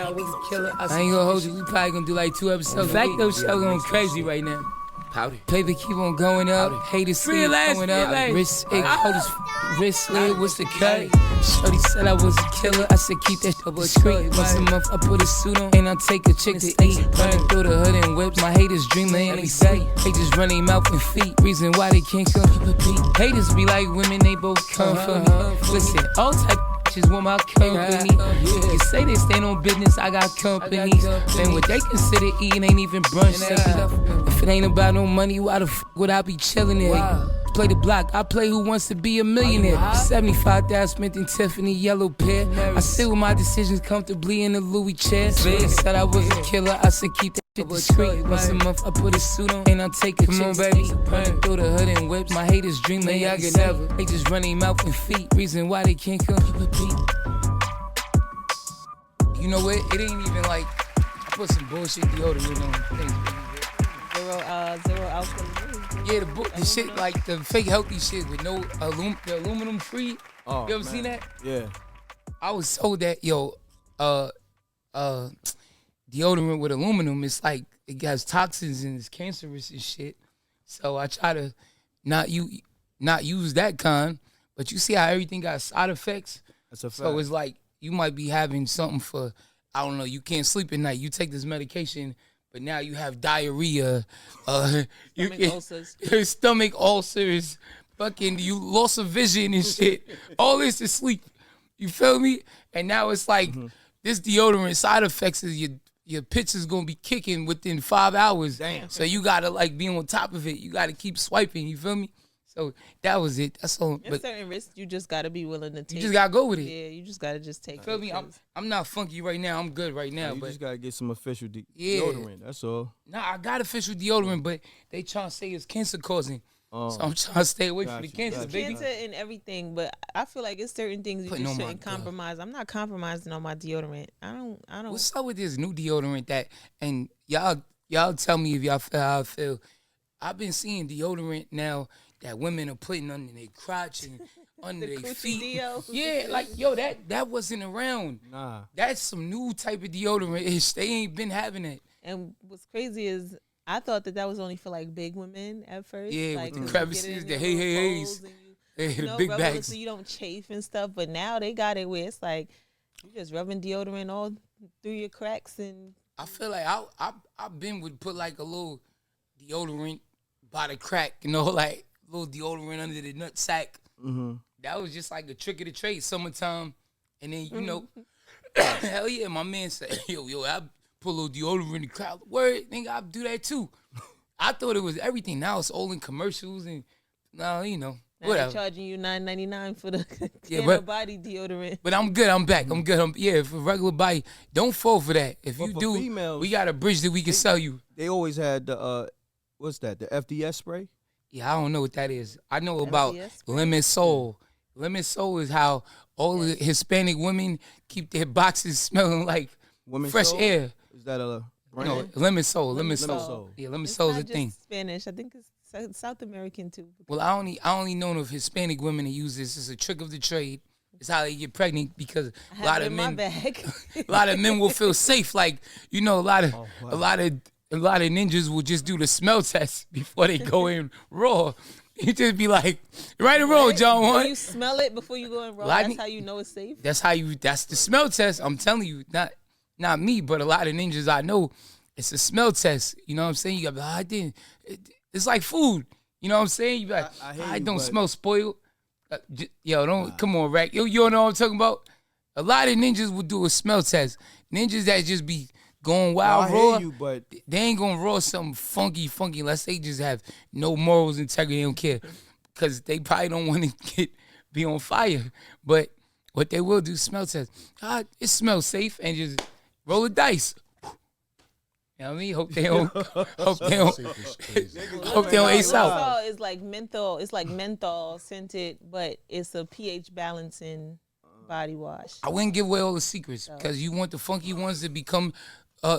I was a killer. I ain't gonna hold you. We probably gonna do like 2 episodes. In fact, those show going crazy right now. Powder. Paper keep on going up. Haters see it going up. Wrist, wristlet, what's the cut? Shorty said I was a killer. I said keep that shit discreet. Once a month I put a suit on and I take a chick to eat. Running through the hood and whips. My haters dreaming and they say they just run their mouth and feet. Reason why they can't come keep a beat. Haters be like women, they both come for me. Listen, all type just want my company. You say they stand on business, I got company. Then what they consider eating ain't even brunch. If it ain't about no money, why the f would I be chillin' there? Play the block, I play Who Wants to Be a Millionaire. 75,000 spent in Tiffany yellow pair. I sit with my decisions comfortably in the Louis chair. Said I was a killer, I said keep that shit discreet. Once a month I put a suit on and I take a chick. Come on, baby. Running through the hood and whip. My haters dream they I can never. They just run their mouth and feet. Reason why they can't come keep a beat. You know what? It ain't even like I put some bullshit deodorant on things. Zero alcohol. Yeah, the shit like the fake healthy shit with no the aluminum free. Oh, you ever man. seen that? Yeah. I was told that deodorant with aluminum, it's like it has toxins and it's cancerous and shit. So I try to not use that kind. But you see how everything got side effects. That's a fact. So it's like you might be having something for I don't know. You can't sleep at night. You take this medication. But now you have diarrhea, ulcers. Stomach ulcers, fucking you loss of vision and shit. All this is sleep. You feel me? And now it's like this deodorant side effects is your pitch is gonna be kicking within 5 hours. Damn. So you gotta like be on top of it. You gotta keep swiping. You feel me? So that was it. That's all. There's certain risks you just gotta be willing to take. You just gotta go with it. Yeah, you just gotta just take. Feel me? I'm not funky right now. I'm good right now. You but just gotta get some official deodorant. That's all. Nah, I got official deodorant, but they trying to say it's cancer causing. So I'm trying to stay away from the cancer, baby. Cancer and everything, but I feel like it's certain things you just shouldn't compromise. I'm not compromising on my deodorant. I don't. What's up with this new deodorant that? And y'all tell me if y'all feel how I feel. I've been seeing deodorant now that women are putting under their crotch and under their feet. Deo. Yeah, like yo, that wasn't around. Nah. That's some new type of deodorant. They ain't been having it. And what's crazy is I thought that was only for like big women at first. Yeah, like, with the crevices, the hey-hey-heys. The big bags. So you don't chafe and stuff. But now they got it where it's like you just rubbing deodorant all through your cracks and. I feel like I've been would put like a little deodorant by the crack, you know, like a little deodorant under the nut sack. Mm-hmm. That was just like a trick of the trade, summertime. And then, you know, hell yeah, my man said, yo, I put a little deodorant in the crowd. Word, nigga, I do that too. I thought it was everything. Now it's all in commercials and now, you know, now whatever. They're charging you $9.99 for the body deodorant. But I'm good. I'm back. I'm good. Yeah, for regular body, don't fall for that. If But you for do, females, we got a bridge that we can sell you. They always had the what's that? The FDS spray. Yeah, I don't know what that is. I know about FDS? Lemon Soul. Lemon Soul is how all the Hispanic women keep their boxes smelling like Women's fresh Soul? air. Is that a brand? No, Lemon Soul. Lemon Soul. Soul. Yeah, Lemon It's Soul is not a thing. just Spanish. I think it's South American too. Well, I only know of Hispanic women that use this. It's a trick of the trade. It's how they get pregnant because a lot of men, a lot of men will feel safe. Like a lot of ninjas will just do the smell test before they go in raw. You just be like, right or wrong, John. When you smell it before you go in raw, that's how you know it's safe. That's the smell test. I'm telling you, not me, but a lot of ninjas I know, it's a smell test. You know what I'm saying? You got to be like, it's like food. You know what I'm saying? You be like, I don't smell spoiled. Come on, Rack. You know what I'm talking about? A lot of ninjas will do a smell test. Ninjas that just be going wild raw, but they ain't gonna raw something funky unless they just have no morals, integrity, they don't care. Because they probably don't want to be on fire. But what they will do, smell test. It smells safe and just roll the dice. You know what I mean? Hope they don't ace out. It's like menthol. It's like menthol scented, but it's a pH balancing body wash. I wouldn't give away all the secrets because you want the funky ones to become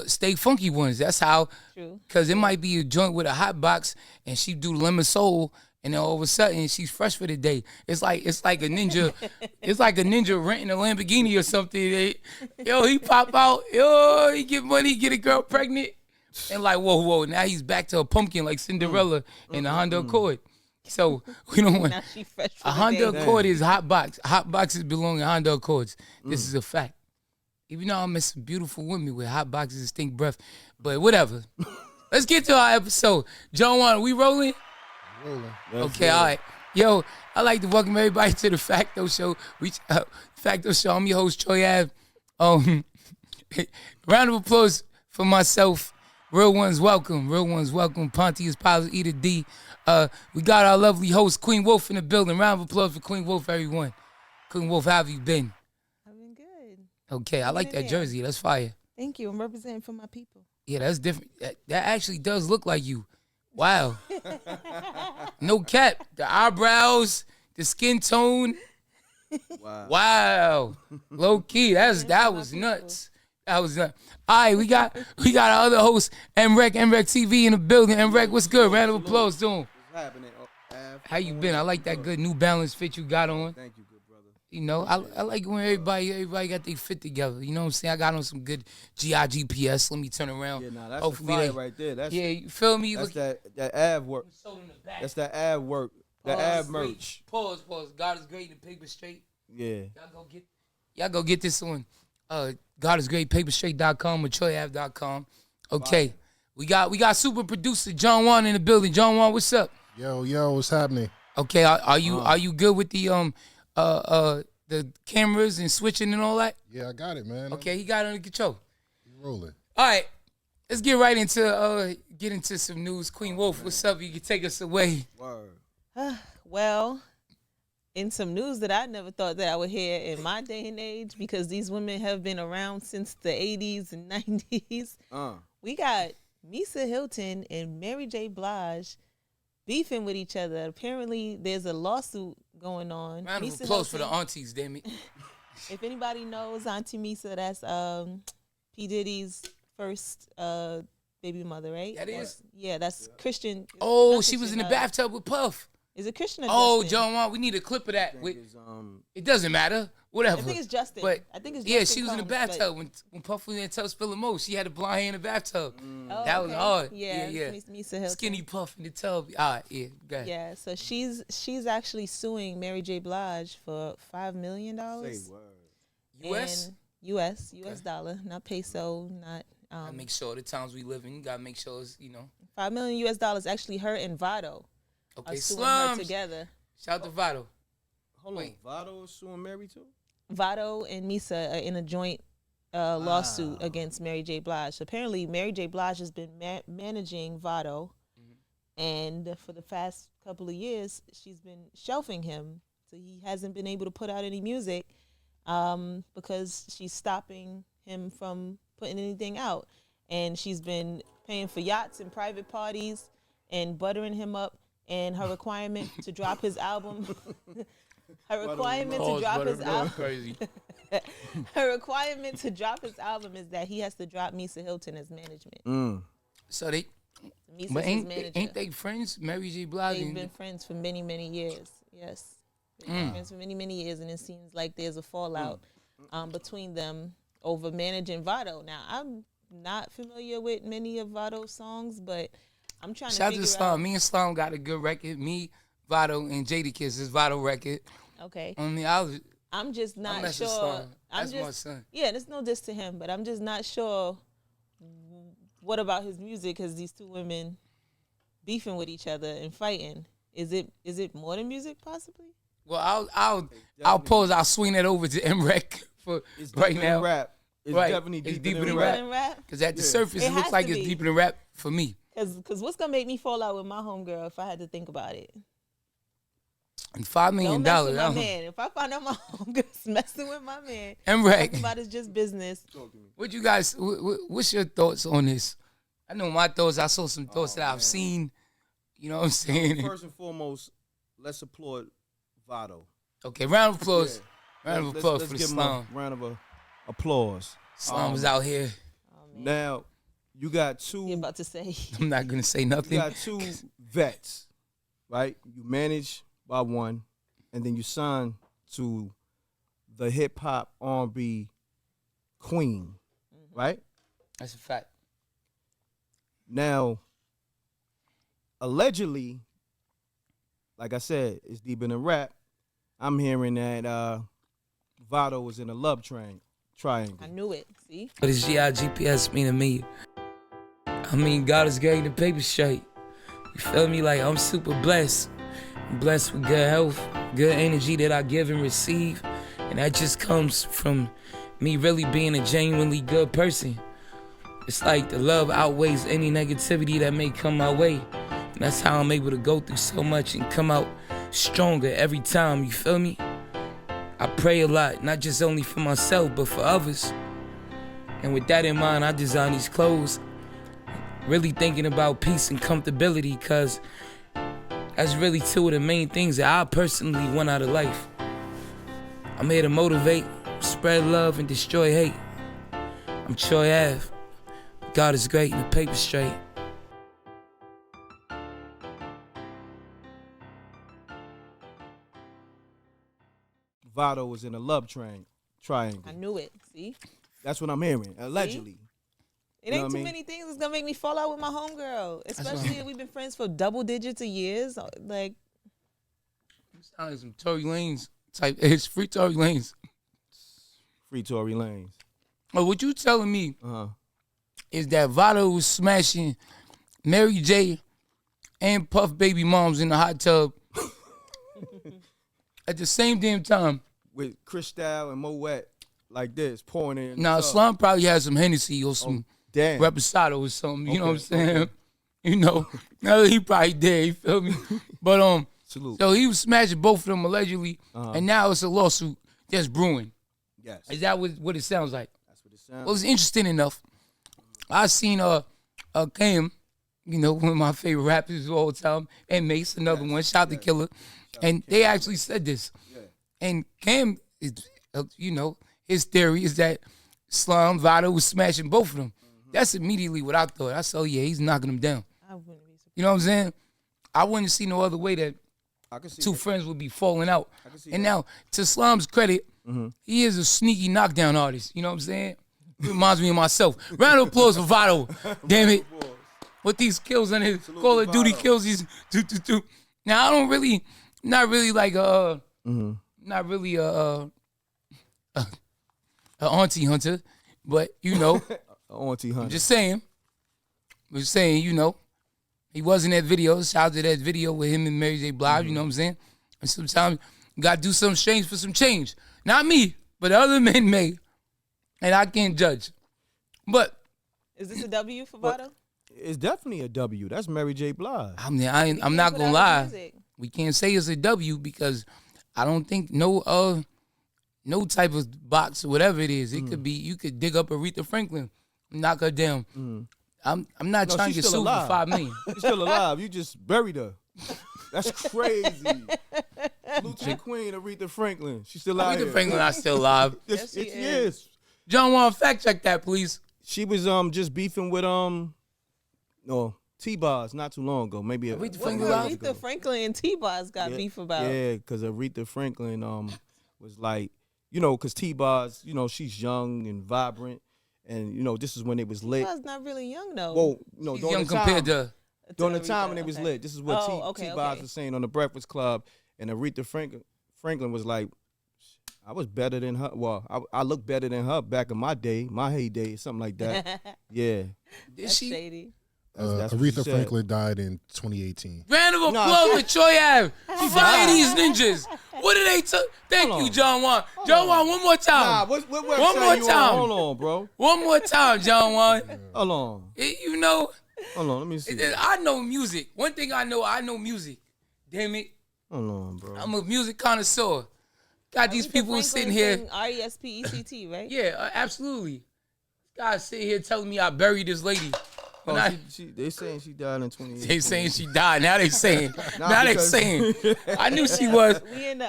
stay funky ones. That's how. True. Because it might be a joint with a hot box and she do Lemon Soul And then all of a sudden, she's fresh for the day. It's like a ninja. It's like a ninja renting a Lamborghini or something. Yo, he pop out. Yo, he get money, get a girl pregnant. And like, whoa. Now he's back to a pumpkin like Cinderella in a Honda Accord. So we don't want Now she fresh for a the Honda day. Accord is hot box. Hot boxes belong in Honda Accords. This is a fact. Even though I met some beautiful women with hot boxes and stink breath, but whatever. Let's get to our episode. John Juan, we rolling? Okay, all right. Yo, I'd like to welcome everybody to the Facto Show. Facto Show. I'm your host, Troy Ave. Round of applause for myself. Real ones welcome. Real ones welcome. Pontius Pilots, E to D. We got our lovely host, Queen Wolf, in the building. Round of applause for Queen Wolf, everyone. Queen Wolf, how have you been? I've been good. Okay, I like that jersey. That's fire. Thank you. I'm representing for my people. Yeah, that's different. That actually does look like you. Wow. No cap. The eyebrows, the skin tone. Wow. Low key. That was nuts. That was nuts. All right, we got our other host, M.Reck, MRecktv in the building. M.Reck, what's good? Round of applause to him. What's happening? How you been? I like that good New Balance fit you got on. Thank you, good brother. You know, I like when everybody got their fit together. You know what I'm saying? I got on some good GPS. Let me turn around. Yeah, nah, that's Hopefully fire right there. That's, yeah, you feel me? that's Look, that ab work. sold in the back. That's that ab work. That ab merch. Pause. God is great and paper straight. Yeah. Y'all go get this on God is great, paperstraight.com or troyave.com. Okay. We got super producer John Juan in the building. John Juan, what's up? Yo, what's happening? Okay, are you good with the cameras and switching and all that? Yeah, I got it, man. Okay, he got it under control. Rolling. All right. Let's get right into some news. Queen Wolf, what's up? You can take us away. Word. Well, in some news that I never thought that I would hear in my day and age, because these women have been around since the 80s and 90s. We got Misa Hilton and Mary J. Blige beefing with each other. Apparently, there's a lawsuit going on. Round of Misa applause for the Hilton, aunties, damn it. if anybody knows Auntie Misa, that's P. Diddy's first baby mother, right? That is? Yeah, that's Christian. Oh, not she was in the Christian, bathtub with Puff. Is it Christian or Oh, Justin? John Juan, we need a clip of that. Think it's, It doesn't matter. Whatever. I think it's Justin. But I think it's yeah, Justin she was in the Combs, bathtub when Puff was in tell Spill the Most. She had a blonde hair in the bathtub. Oh, That was okay. hard. Yeah, Yeah. Misa Hilton. Skinny Puff in the tub. All right, yeah, go ahead. Yeah, so she's actually suing Mary J. Blige for $5 million. say word. U.S.? And U.S. dollar, not peso, not Gotta make sure the times we live in, you gotta make sure it's, $5 million U.S. dollars. Actually, her and Vado Okay, are suing her slums. together. Shout out to Vado. Hold Wait. on. Vado is suing Mary too? Vado and Misa are in a joint lawsuit against Mary J. Blige. So apparently, Mary J. Blige has been managing Vado, and for the past couple of years, she's been shelving him. So he hasn't been able to put out any music because she's stopping him from putting anything out. And she's been paying for yachts and private parties and buttering him up. And her requirement to drop his album, her requirement to drop his album, Crazy. her requirement to drop his album is that he has to drop Misa Hilton as management. So they, Misa's but his manager. ain't they friends? Mary J. Blige. They've been friends for many, many years. Yes, they've been friends for many, many years, and it seems like there's a fallout between them over managing Vado. Now, I'm not familiar with many of Vado's songs, but I'm trying Shout out to to figure Slum. out. Me and Slum got a good record. Me, Vado, and Jadakiss is Vado record. Okay, Only I'm just I not mess with sure. Slum. I'm That's my just son. yeah. There's no diss to him, but I'm just not sure what about his music has these two women beefing with each other and fighting. Is it more than music possibly? Well, I'll pause. I'll swing that over to M.Reck for It's right deeper now. than rap. It's Right. definitely It's deeper, deeper than than rap. Than rap? Because at the surface, It it looks has like to it's be. deeper than rap for me. Cause what's gonna make me fall out with my homegirl if I had to think about it? And $5 million. Don't mess with my man. If I find out my homegirl's messing with my man, M.Reck, talking about it's just business. what you guys? What's your thoughts on this? I know my thoughts. I saw some thoughts that I've seen. You know what I'm saying? First and foremost, let's applaud Vado. Okay, round of applause. Yeah. Round of applause Let's for the give him slum. a round of applause. Slum was out here. Now, you got You're two. about to say I'm not gonna say You nothing. got two vets, right? You manage by one, and then you sign to the hip hop R&B queen, right? That's a fact. Now, allegedly, like I said, it's deep in the rap. I'm hearing that Vado was in a love triangle. I knew it. See? What does GPS mean to me? I mean, God is getting the paper straight. You feel me? Like, I'm super blessed. I'm blessed with good health, good energy that I give and receive. And that just comes from me really being a genuinely good person. It's like the love outweighs any negativity that may come my way. And that's how I'm able to go through so much and come out stronger every time, you feel me? I pray a lot, not just only for myself, but for others. And with that in mind, I design these clothes, really thinking about peace and comfortability, because that's really two of the main things that I personally want out of life. I'm here to motivate, spread love, and destroy hate. I'm Troy Ave. God is great and the paper straight. Vado was in a love triangle. I knew it. See? That's what I'm hearing, allegedly. It ain't too many things that's gonna make me fall out with my homegirl. Especially if we've been friends for double digits of years. Like, You sound like some Tory Lanez type. It's free Tory Lanez. Free Tory Lanez. Oh, what you telling me Uh-huh. is that Vado was smashing Mary J. and Puff baby moms in the hot tub at the same damn time. With Cristal and Moet like this, pouring in. Now, Slum probably had some Hennessy or some Damn. Reposado or something. You know what I'm Okay, saying? okay. You know, now he probably did. You feel me? But Salute. so he was smashing both of them allegedly, Uh-huh. and now it's a lawsuit that's brewing. Yes. Is that what it sounds like? That's what it sounds Well, it's interesting enough. I seen Cam, you know, one of my favorite rappers of all time, and Mace, another one. Shout out to Killer, and they actually said this. Yeah. And Cam is, you know, his theory is that Slum Vado was smashing both of them. That's immediately what I thought. I said, oh yeah, he's knocking them down. I wouldn't be surprised. You know what I'm saying? I wouldn't see no other way that I can see two that. friends would be falling out. I can see And that. now, to Slum's credit, he is a sneaky knockdown artist. You know what I'm saying? Reminds me of myself. Round of applause for Vado. Damn it. With these kills on his Call of Duty Vado. kills, he's do. Now, I don't really, not really like not really a auntie hunter, but you know, Auntie Hunter. just saying, you know, he was in that video. Shout out to that video with him and Mary J. Blige. You know what I'm saying? And sometimes you gotta do some change for some change. Not me, but other men may, and I can't judge. But Is this a W for Vado? It's definitely a W. That's Mary J. Blige. I mean, I'm not Put gonna out lie. music. We can't say it's a W because I don't think no type of box or whatever it is. It could be, you could dig up Aretha Franklin, knock her down. I'm not No, trying to she's get still sued for alive. $5 million. She's still alive. You just buried her. That's crazy. Salute to the Queen, Aretha Franklin. She's still out Aretha here. Franklin not still alive. Yes, she Yes, is. John, want to fact check that, please? She was just beefing with T-Bars not too long ago. Maybe Aretha What Franklin did alive? Aretha Franklin and T-Boz got beef about? Yeah, because Aretha Franklin was like, you know, because T-Bars, you know, she's young and vibrant, and you know, this is when it was lit. T-Boz not really young though. Well, you know, He's during young the time, compared to. during the Aretha, time when it was okay. lit. This is what Oh, okay, T-Bars okay. was saying on the Breakfast Club, and Aretha Franklin was like, I was better than her. Well, I look better than her back in my day, my heyday, something like that. Yeah. Did That's she? shady. That's what she Aretha said. Franklin died in 2018. Round of No, applause for Troy Ave. She Fire died. these ninjas. What did they Thank Hold you, on. John Juan. John Juan, one more Nah, time. what One website more you time. on? Hold on, bro. One more time, John Juan. Hold on. You know, Hold on. Let me see. I know music. One thing I know music. Damn it. Hold on, bro. I'm a music connoisseur. Got these Aretha people Franklin sitting here. sang R-E-S-P-E-C-T, right? Yeah, absolutely. Guys sitting here telling me I buried this lady. When I, They saying she died in 2018. they saying she died. Now they saying. Nah, now they because- saying. I knew she was. We in the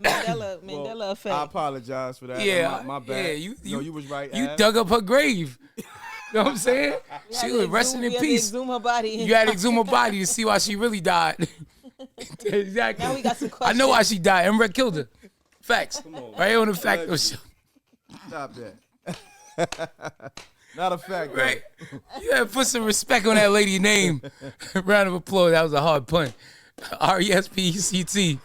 Mandela Well, effect. I apologize for that. Yeah, my bad. Yeah, No, you was right. You Ab. dug up her grave. You know what I'm saying? She was resting in peace. Exhume her body. You had to exhume her body to see why she really died. Exactly. Now we got some I questions. know why she died. M.Reck killed her. Facts. on. Right on the Facto show. Stop that. Not a fact, though. Right. You gotta put some respect on that lady's name. Round of applause. That was a hard pun. RESPECT.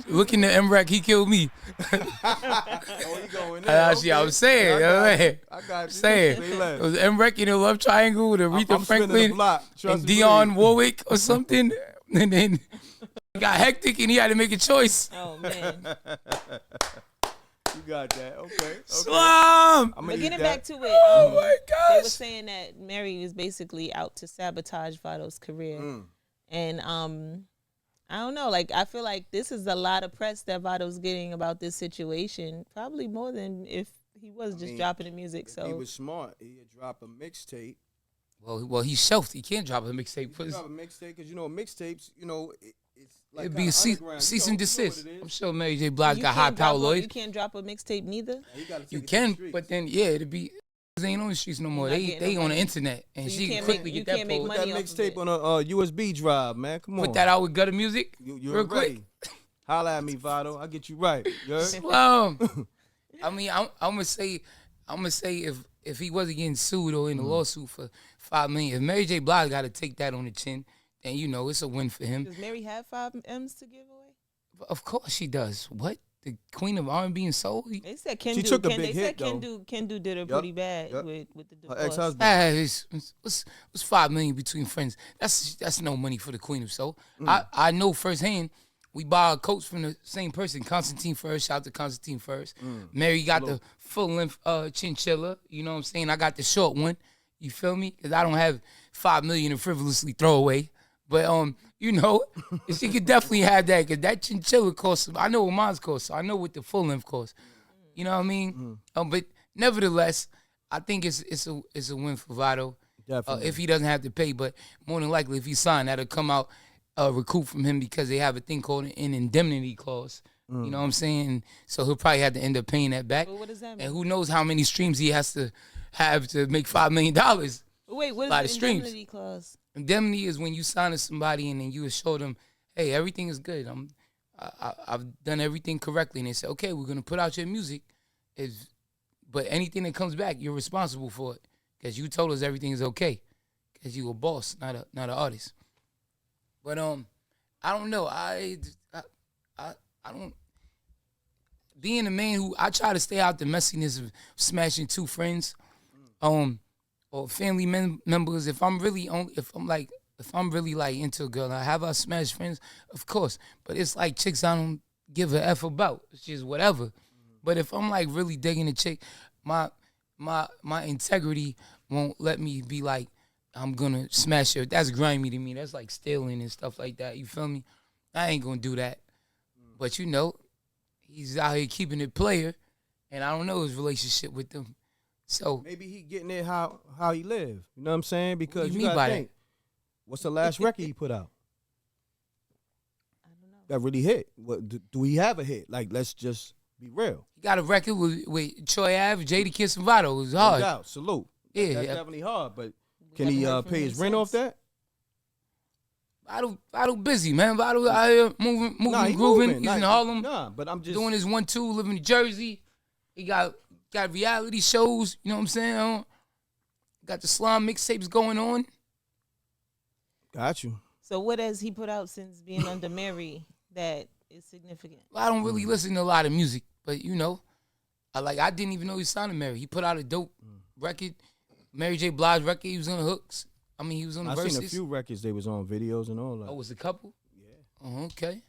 Looking at M.Reck, he killed me. Oh, you going there? I was saying. I got you. Saying. Say It less. was M.Reck in a love triangle with Aretha I'm spinning the Franklin block. Trust and me, Dionne please. Warwick or something. And then it got hectic and he had to make a choice. Oh man. You got that. Okay. Slum! I'm But eat getting that. back to it, Oh my they were gosh. saying that Mary was basically out to sabotage Vado's career, and I don't know. Like I feel like this is a lot of press that Vado's getting about this situation, probably more than if he was just dropping the music. If So he was smart, he'd drop a mixtape. Well, he's shelved. He can't drop a mixtape. He'd drop a mixtape because mixtapes, it's like It'd be a cease and desist. You know I'm sure Mary J. Blige you got high can't power drop lawyers. You can't drop a mixtape neither. You can, but then it'd be. They ain't on the streets no more. Not They getting no on the money. internet, and So she you can can't quickly make- you get that can't make pulled. Put money that off of mixtape it. on a USB drive, man. Come on. Put that out with gutter music, You're real quick. ready. Holla at me, Vado. I'll get you right. You heard? I mean, I'm gonna say if he wasn't getting sued or in a lawsuit for $5 million, if Mary J. Blige got to take that on the chin, then it's a win for him. Does Mary have 5 M's to give away? Of course she does. What? The queen of R&B and soul? They said Kendu. She took a They big said hit, though. Kendu did her pretty bad with the divorce. Her ex-husband. What's $5 million between friends? That's no money for the queen of soul. I know firsthand. We buy our coats from the same person, Constantine First. Shout out to Constantine First. Mary got the full length chinchilla. You know what I'm saying? I got the short one. You feel me? Because I don't have $5 million to frivolously throw away. But she could definitely have that because that chinchilla costs. I know what mine's costs, so I know what the full length costs. You know what I mean? But nevertheless, I think it's a win for Vado. Definitely. If he doesn't have to pay, but more than likely, if he signed, that'll come out recoup from him because they have a thing called an indemnity clause. You know what I'm saying? So he'll probably have to end up paying that back. But what does that mean? And who knows how many streams he has to have to make $5 million. Wait, what lot is of the streams. indemnity clause? Indemnity is when you sign to somebody and then you assure them, hey, everything is good. I've done everything correctly. And they say, okay, we're going to put out your music. But anything that comes back, you're responsible for it because you told us everything is okay because you a boss, not an artist. But I don't know. I don't. Being a man who I try to stay out the messiness of smashing two friends, or family members. If I'm really like into a girl, and I have our smash friends, of course. But it's like chicks I don't give a F about. It's just whatever. But if I'm like really digging a chick, my integrity won't let me be like, I'm gonna smash her. That's grimy to me. That's like stealing and stuff like that. You feel me? I ain't gonna do that. But he's out here keeping it player, and I don't know his relationship with them. So maybe he getting it how he live. You know what I'm saying? Because do you you mean gotta by think, what's the last record he put out? I don't know. That really hit. What do he have a hit? Like, let's just be real. he got a record with Troy Ave, Jadakiss, and Vado. It was No hard. doubt. Salute. Yeah, That's yeah. definitely hard. But We can haven't he heard from pay him his rent off since. that? Vado busy, man. Vado out here moving, Nah, he grooving. moving. He's in Nah, Harlem Nah, but I'm just doing his 1-2, living in Jersey. He got reality shows. You know what I'm saying? Got the slime mixtapes going on. got you. So what has he put out since being under Mary that is significant? I don't really listen to a lot of music, but I didn't even know he signed to Mary. He put out a dope record, Mary J. Blige record. He was on the hooks. I mean, he was on the I verses. seen a few records they was on videos and all that. Oh, was it a couple? Yeah. Oh, okay. Okay.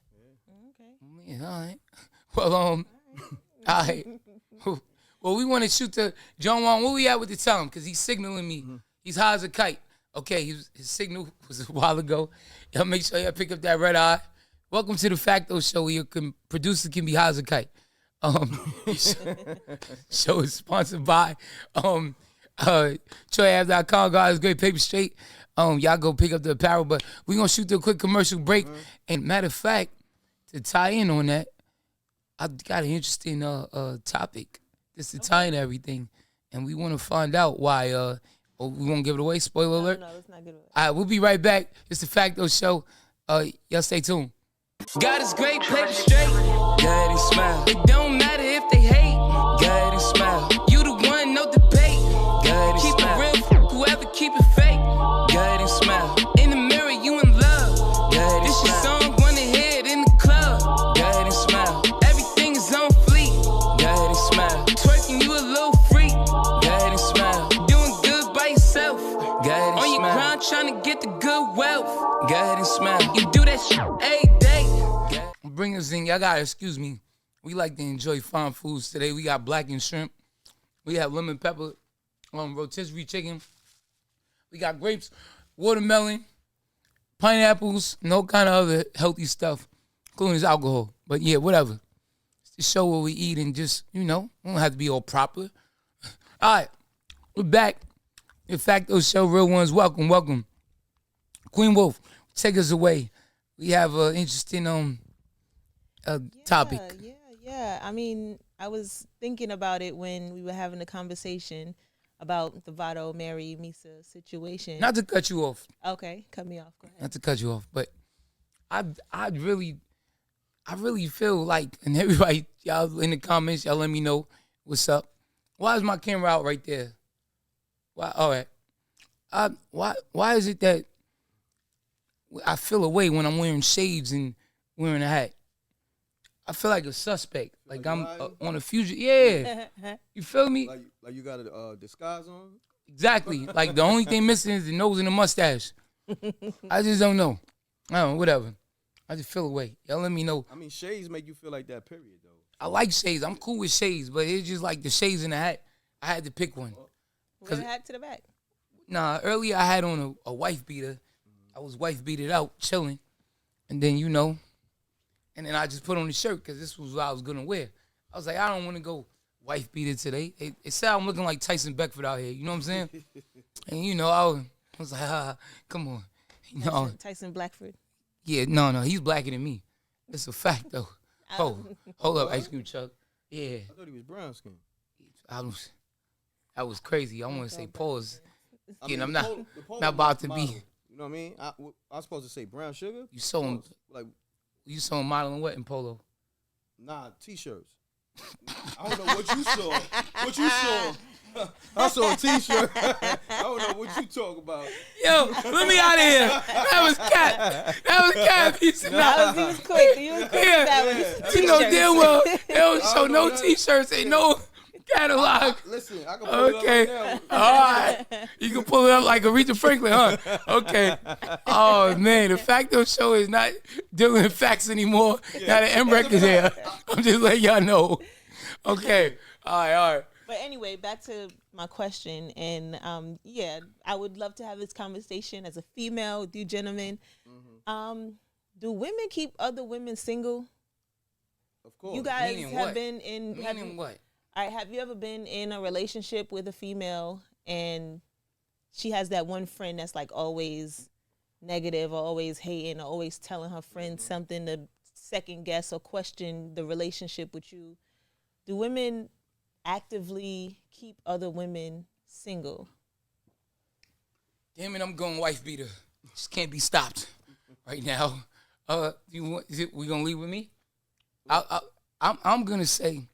Yeah, all right. Well, all right. Well, we want to shoot the John Juan. Where we at with the time? Because he's signaling me. He's high as a kite. Okay, his signal was a while ago. Y'all make sure y'all pick up that red eye. Welcome to the Facto Show where your producer can be high as a kite. Show is sponsored by TroyAve.com. Guys, great paper straight. Y'all go pick up the apparel, but we're going to shoot a quick commercial break. And matter of fact, to tie in on that, I got an interesting topic. Just to tie in everything. And we want to find out why, we won't give it away, spoiler alert. No, let's not get it. All right, we'll be right back. It's the Facto Show. Y'all stay tuned. God is great, paper straight. Go ahead and smile. It don't matter if they hate. Go ahead and smile. You the one, no debate. Go ahead and keep smile. Keep it real, whoever keep it fake. Go ahead and smile. In the mirror, you in love. Go ahead and this smile. Your song, wanna hear it in the club. Go ahead and smile. Everything is on fleek. Go ahead and smile. Twerking, you a little freak. Go ahead and smile. Doing good by yourself. Go ahead and on smile. On your grind, trying to get the good wealth. Go ahead and smile. You do that shit every day. Bring us in. Y'all gotta excuse me. We like to enjoy fine foods today. We got blackened shrimp. We have lemon pepper, rotisserie chicken. We got grapes, watermelon, pineapples, no kind of other healthy stuff, including this alcohol. But yeah, whatever. It's to show what we eat and just, we don't have to be all proper. All right, we're back. In fact, those show real ones. Welcome, welcome. Queen Wolf, take us away. We have an interesting topic. Yeah. I mean, I was thinking about it when we were having a conversation about the Vado, Mary, Misa situation. Not to cut you off. Okay, cut me off. Go ahead. Not to cut you off, but I really feel like, and everybody, y'all in the comments, y'all let me know what's up. Why is my camera out right there? Why? All right. Why is it that I feel away when I'm wearing shades and wearing a hat? I feel like a suspect. Like I'm on a fugitive. Yeah. You feel me? Like you got a disguise on? Exactly. Like the only thing missing is the nose and the mustache. I just don't know. I don't know, whatever. I just feel away. Y'all let me know. I mean, shades make you feel like that, period, though. I like shades. I'm cool with shades, but it's just like the shades in the hat. I had to pick one. Wear the hat to the back. Nah, earlier I had on a wife beater. I was wife beated out, chilling. And then, and then I just put on the shirt because this was what I was going to wear. I was like, I don't want to go wife beater today. It said I'm looking like Tyson Beckford out here. You know what I'm saying? And, I was like, come on. Tyson Blackford. Yeah, no, he's blacker than me. It's a fact, though. Hold up, Ice Cream Chuck. Yeah. I thought he was brown skin. That was crazy. I want to say pause. I'm not the about to be. You know what I mean? I was supposed to say brown sugar. You saw him like you saw him modeling what in polo? Nah, t-shirts. I don't know what you saw. What you saw? I saw a t-shirt. I don't know what you talk about. Yo, let me out of here. That was cat. He was quick. He was quick. Yeah. That was you know damn well they don't show no t-shirts. Ain't no catalog. Listen, I can pull it up right now. All right. You can pull it up like Aretha Franklin, huh? Okay. Oh, man. The Facto show is not dealing with facts anymore. Now that M.Reck is here. I'm just letting y'all know. Okay. All right. But anyway, back to my question. And, I would love to have this conversation as a female with you gentlemen. Mm-hmm. Do women keep other women single? Of course. You guys Meaning have what? been in... Meaning what? All right, have you ever been in a relationship with a female and she has that one friend that's like always negative or always hating or always telling her friends something to second guess or question the relationship with you? Do women actively keep other women single? Damn it, I'm going wife beater. Just can't be stopped right now. We gonna leave with me? I'm gonna say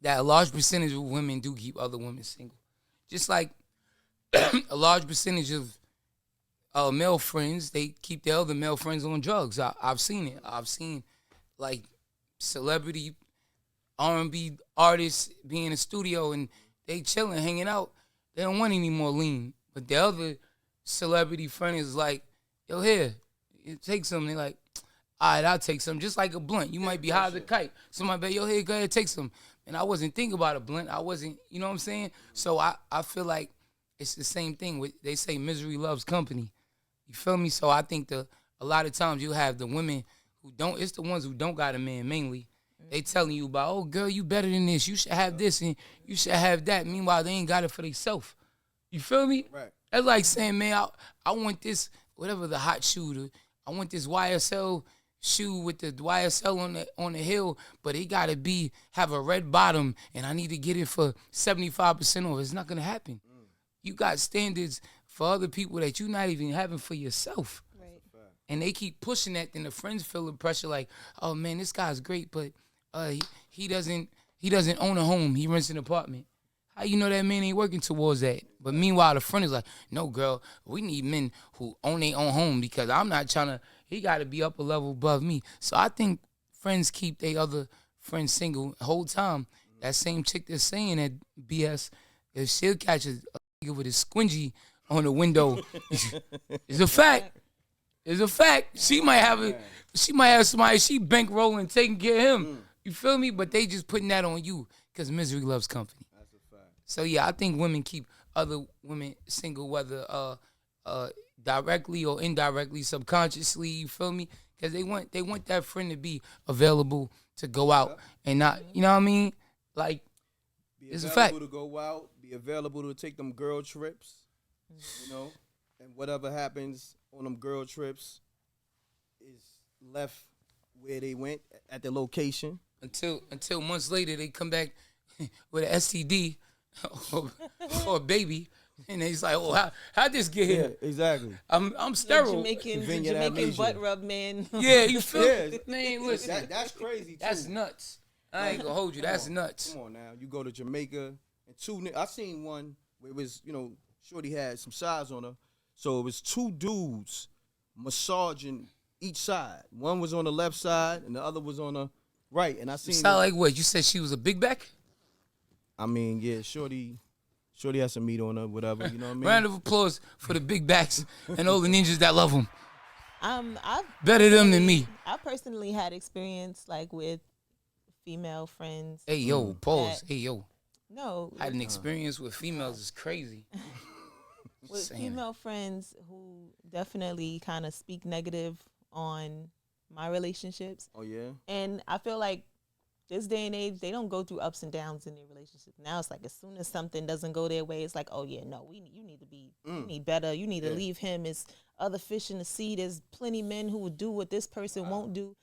that a large percentage of women do keep other women single. Just like a large percentage of male friends, they keep their other male friends on drugs. I've seen it. I've seen like celebrity R&B artists be in the studio and they chilling, hanging out. They don't want any more lean. But the other celebrity friend is like, yo, here, take some. They're like, all right, I'll take some. Just like a blunt. You might be high as a kite. Somebody be, yo, here, go ahead, take some. And I wasn't thinking about a blunt. I wasn't, you know what I'm saying? So I feel like it's the same thing. They say misery loves company. You feel me? So I think a lot of times you have the women who don't, it's the ones who don't got a man mainly. They telling you about, oh, girl, you better than this. You should have this and you should have that. Meanwhile, they ain't got it for themselves. You feel me? Right. That's like saying, man, I want this, whatever the hot shoe, I want this YSL shoe with the YSL on the heel, but it gotta have a red bottom, and I need to get it for 75% off. It's not gonna happen. You got standards for other people that you're not even having for yourself. Right. and they keep pushing that, then the friends feel the pressure like, oh man, this guy's great, but he doesn't own a home. He rents an apartment. How you know that man ain't working towards that? But meanwhile, the friend is like, no, girl, we need men who own their own home because I'm not trying to, he got to be up a level above me. So I think friends keep their other friends single the whole time. That same chick that's saying that BS, if she'll catch a nigga with a squingy on the window, it's a fact. It's a fact. She might have somebody she bankrolling taking care of him. You feel me? But they just putting that on you because misery loves company. That's a fact. So yeah, I think women keep other women single, whether directly or indirectly, subconsciously. You feel me? Because they want that friend to be available to go out and not, you know what I mean? Like, it's a fact. Be available to go out, be available to take them girl trips, you know, and whatever happens on them girl trips is left where they went at the location. Until months later they come back with an STD or a baby, and it's like, oh, how'd this get here? Yeah, exactly. I'm sterile. Jamaican butt rub man. Yeah, you feel me? Man, listen. That's crazy too. That's nuts. I ain't gonna hold you. That's nuts. Come on now. You go to Jamaica and I seen one where it was, shorty had some size on her. So it was two dudes massaging each side. One was on the left side and the other was on the right. And I seen sound like what? You said she was a big back? I mean, yeah, shorty has some meat on her, whatever, you know what I mean? Round of applause for the big backs and all the ninjas that love them. Better them than me. I personally had experience like with female friends. Hey, yo, pause. Hey, yo. No. I had an experience with females is crazy. With female friends who definitely kind of speak negative on my relationships. Oh, yeah? And I feel like this day and age, they don't go through ups and downs in their relationship. Now it's like as soon as something doesn't go their way, it's like, oh, yeah, no, you need to be, you need better. You need to leave him. It's other fish in the sea. There's plenty men who will do what this person won't do.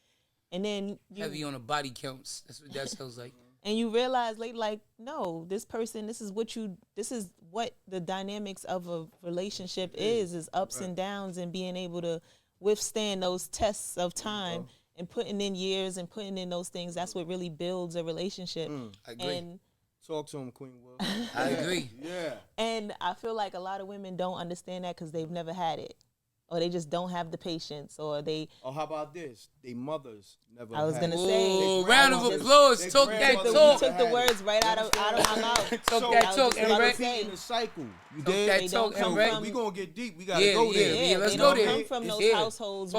And then heavy on the body counts. That's what that sounds like. And you realize later, like, no, this person, this is what the dynamics of a relationship is ups and downs and being able to withstand those tests of time and putting in years and putting in those things. That's what really builds a relationship. I agree. And talk to him, Queen Will. I agree. Yeah. And I feel like a lot of women don't understand that because they've never had it. Or they just don't have the patience, or they. Or how about this? They mothers never. I was gonna had say. Round of applause. Talk that talk. You took the words right out of my mouth. Talk that talk, M.Reck. In the cycle. You Talk did. that talk, M.Reck. We gonna get deep. We gotta go there. Yeah, let's they go don't there. come from those households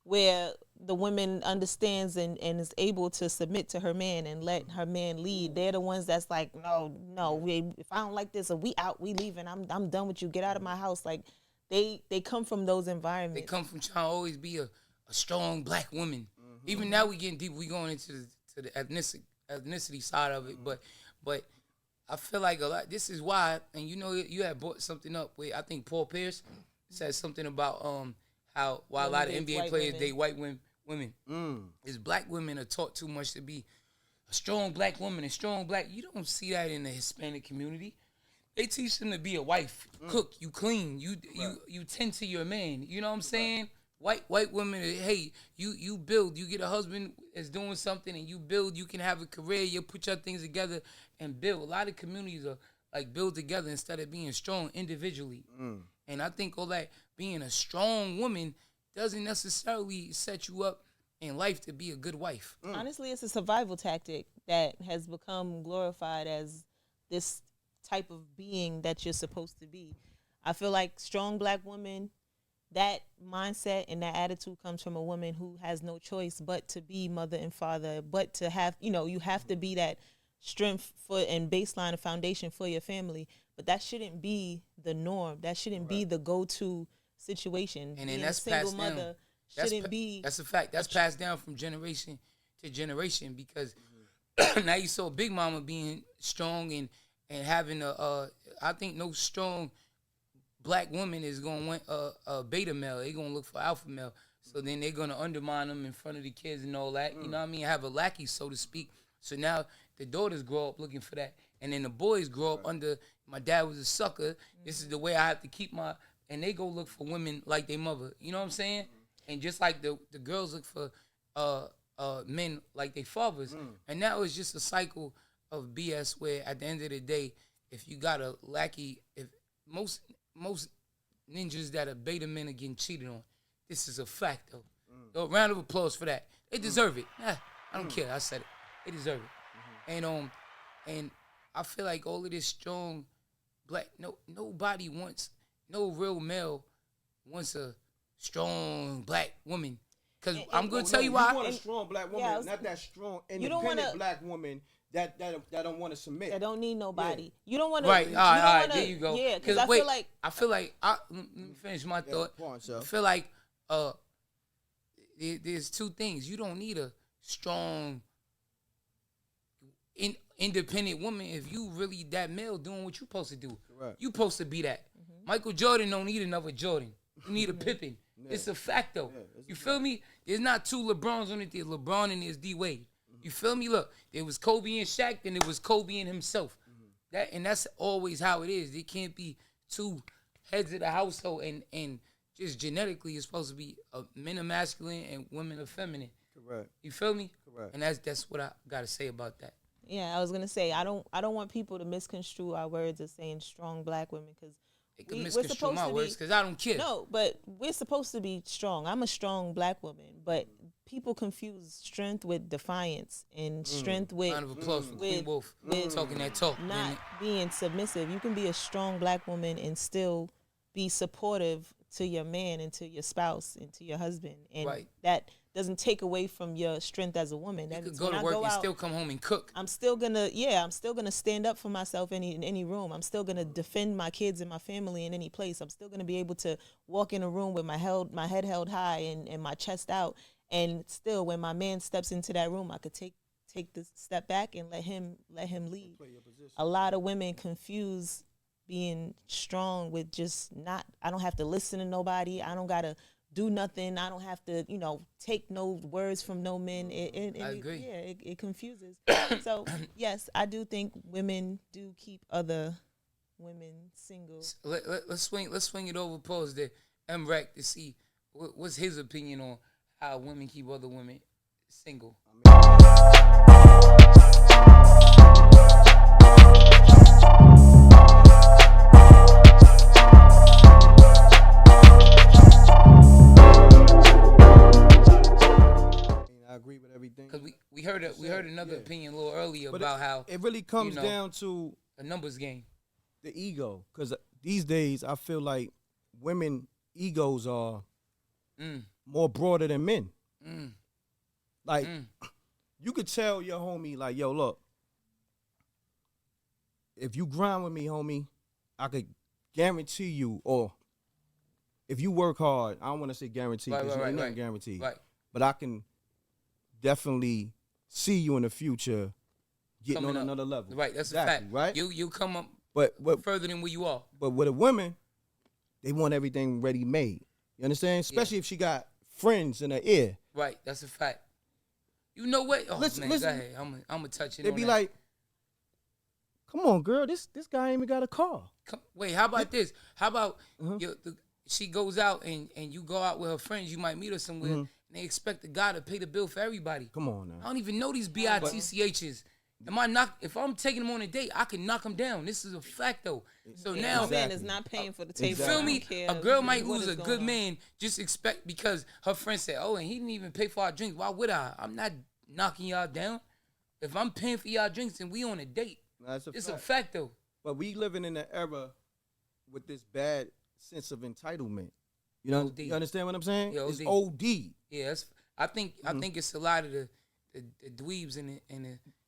where the woman understands and is able to submit to her man and let her man lead. They're the ones that's like, no, if I don't like this, or we out, we leaving. I'm done with you. Get out of my house. Like. They come from those environments. They come from trying to always be a strong black woman. Even now we getting deep. We going into the ethnicity side of it. But I feel like a lot. This is why. And you had brought something up where I think Paul Pierce said something about how a lot of NBA players date white women. Is black women are taught too much to be a strong black woman and strong black. You don't see that in the Hispanic community. They teach them to be a wife, cook, you clean, you tend to your man. You know what I'm saying? White women, hey, you build, you get a husband that's doing something and you build, you can have a career, you put your things together and build. A lot of communities are like build together instead of being strong individually. And I think all that being a strong woman doesn't necessarily set you up in life to be a good wife. Honestly, it's a survival tactic that has become glorified as this type of being that you're supposed to be. I feel like strong black woman, that mindset and that attitude comes from a woman who has no choice but to be mother and father, but to have, you have to be that strength for and baseline and foundation for your family. But that shouldn't be the norm. That shouldn't be the go-to situation. And then that's passed down. That's a fact. That's passed down from generation to generation because now you saw Big Mama being strong and having I think no strong black woman is going to want a beta male. They're going to look for alpha male. So then they're going to undermine them in front of the kids and all that. You know what I mean? Have a lackey, so to speak. So now the daughters grow up looking for that. And then the boys grow up under, my dad was a sucker. This is the way I have to keep and they go look for women like their mother. You know what I'm saying? And just like the girls look for men like their fathers, and that was just a cycle of BS where at the end of the day, if you got a lackey, if most ninjas that are beta men are getting cheated on, this is a fact though. So a round of applause for that. They deserve it. I don't care. I said it. They deserve it. And I feel like all of this strong black, nobody wants, no real male wants a strong black woman. Because I'm going to tell you why. You want a strong black woman, not that strong independent black woman that don't want to submit. That don't need nobody. Yeah. You don't want to. Right, all right, there you go. Yeah, because I feel like, let me finish my thought. I feel like there's two things. You don't need a strong independent woman if you really that male doing what you supposed to do. Correct. You supposed to be that. Michael Jordan don't need another Jordan. You need a Pippen. Yeah. It's a fact though. Yeah, you feel me? There's not two LeBrons on it. There's LeBron and there's D Wade. You feel me? Look, there was Kobe and Shaq, then there was Kobe and himself. That's always how it is. It can't be two heads of the household and just genetically it's supposed to be men are masculine and women are feminine. Correct. You feel me? Correct. And that's what I gotta say about that. Yeah, I was gonna say I don't want people to misconstrue our words as saying strong black women because they can misconstrue my words because I don't care. No, but we're supposed to be strong. I'm a strong black woman, but people confuse strength with defiance and strength with round of applause for Queen Wolf talking that talk. Not being submissive. You can be a strong black woman and still be supportive to your man and to your spouse and to your husband, and that doesn't take away from your strength as a woman. You could go to work and still come home and cook. I'm still gonna stand up for myself in any room. I'm still gonna defend my kids and my family in any place. I'm still gonna be able to walk in a room with my head held high and my chest out. And still, when my man steps into that room, I could take the step back and let him lead. A lot of women confuse being strong with just not. I don't have to listen to nobody. I don't gotta do nothing. I don't have to, take no words from no men. I agree. It confuses. So yes, I do think women do keep other women single. Let's swing it over. Pause there, M.Reck, to see what's his opinion on how women keep other women single. I agree with everything. Because we heard another opinion a little earlier about how it really comes down to a numbers game, the ego. Because these days I feel like women egos are more broader than men. Like you could tell your homie like, yo, look, if you grind with me, homie, I could guarantee you, or if you work hard, I don't want to say guarantee because you're not guaranteed, but I can definitely see you in the future getting coming on another level. Right, that's a fact. Right, you come up, but further than where you are. But with a woman, they want everything ready made. You understand? Especially if she got friends in her ear. Right, that's a fact. You know what? Oh, listen, go ahead. I'm gonna touch it. They be like, "Come on, girl, this guy ain't even got a car." Wait, how about this? How about she goes out and you go out with her friends? You might meet her somewhere, and they expect the guy to pay the bill for everybody. Come on now. I don't even know these BITCHs. If I'm taking them on a date, I can knock them down. This is a fact though. So now, man is not paying for the table. You feel me? A girl might lose a good man just expect because her friend said, "Oh, and he didn't even pay for our drinks." Why would I? I'm not knocking y'all down. If I'm paying for y'all drinks and we on a date, it's a fact though. But we living in an era with this bad sense of entitlement. You know, you understand what I'm saying? Yeah, it's OD. Yeah, I think it's a lot of the dweebs and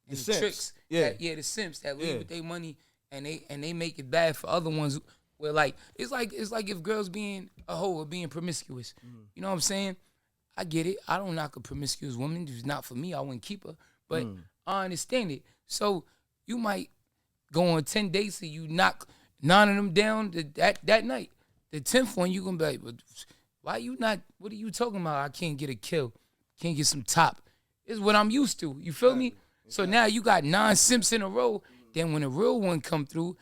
the tricks. Yeah, the simps that leave with their money and they make it bad for other ones. Where like it's like if girls being a hoe or being promiscuous. You know what I'm saying? I get it. I don't knock a promiscuous woman. It's not for me. I wouldn't keep her. But I understand it. So you might go on 10 dates and you knock 9 of them down that night. The 10th one, you going to be like, why you not, what are you talking about? I can't get a kill. Can't get some top. It's what I'm used to. You feel me? So now you got 9 simps in a row. Then when a real one come through,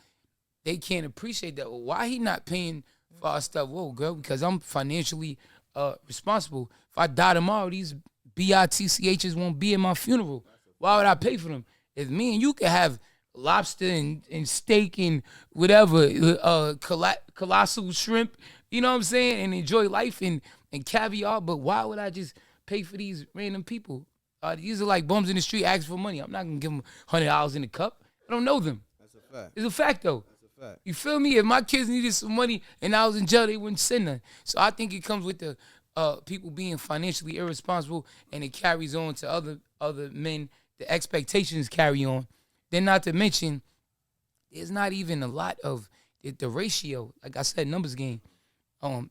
they can't appreciate that. Well, why he not paying for our stuff? Whoa, girl, because I'm financially responsible. If I die tomorrow, these BITCHs won't be in my funeral. Why would I pay for them? If me and you could have lobster and steak and whatever, colossal shrimp, you know what I'm saying, and enjoy life and caviar, but why would I just pay for these random people? These are like bums in the street asking for money. I'm not going to give them $100 in a cup. I don't know them. That's a fact. It's a fact, though. That's a fact. You feel me? If my kids needed some money and I was in jail, they wouldn't send none. So I think it comes with the people being financially irresponsible, and it carries on to other men. The expectations carry on. Then not to mention, there's not even a lot of the ratio. Like I said, numbers game.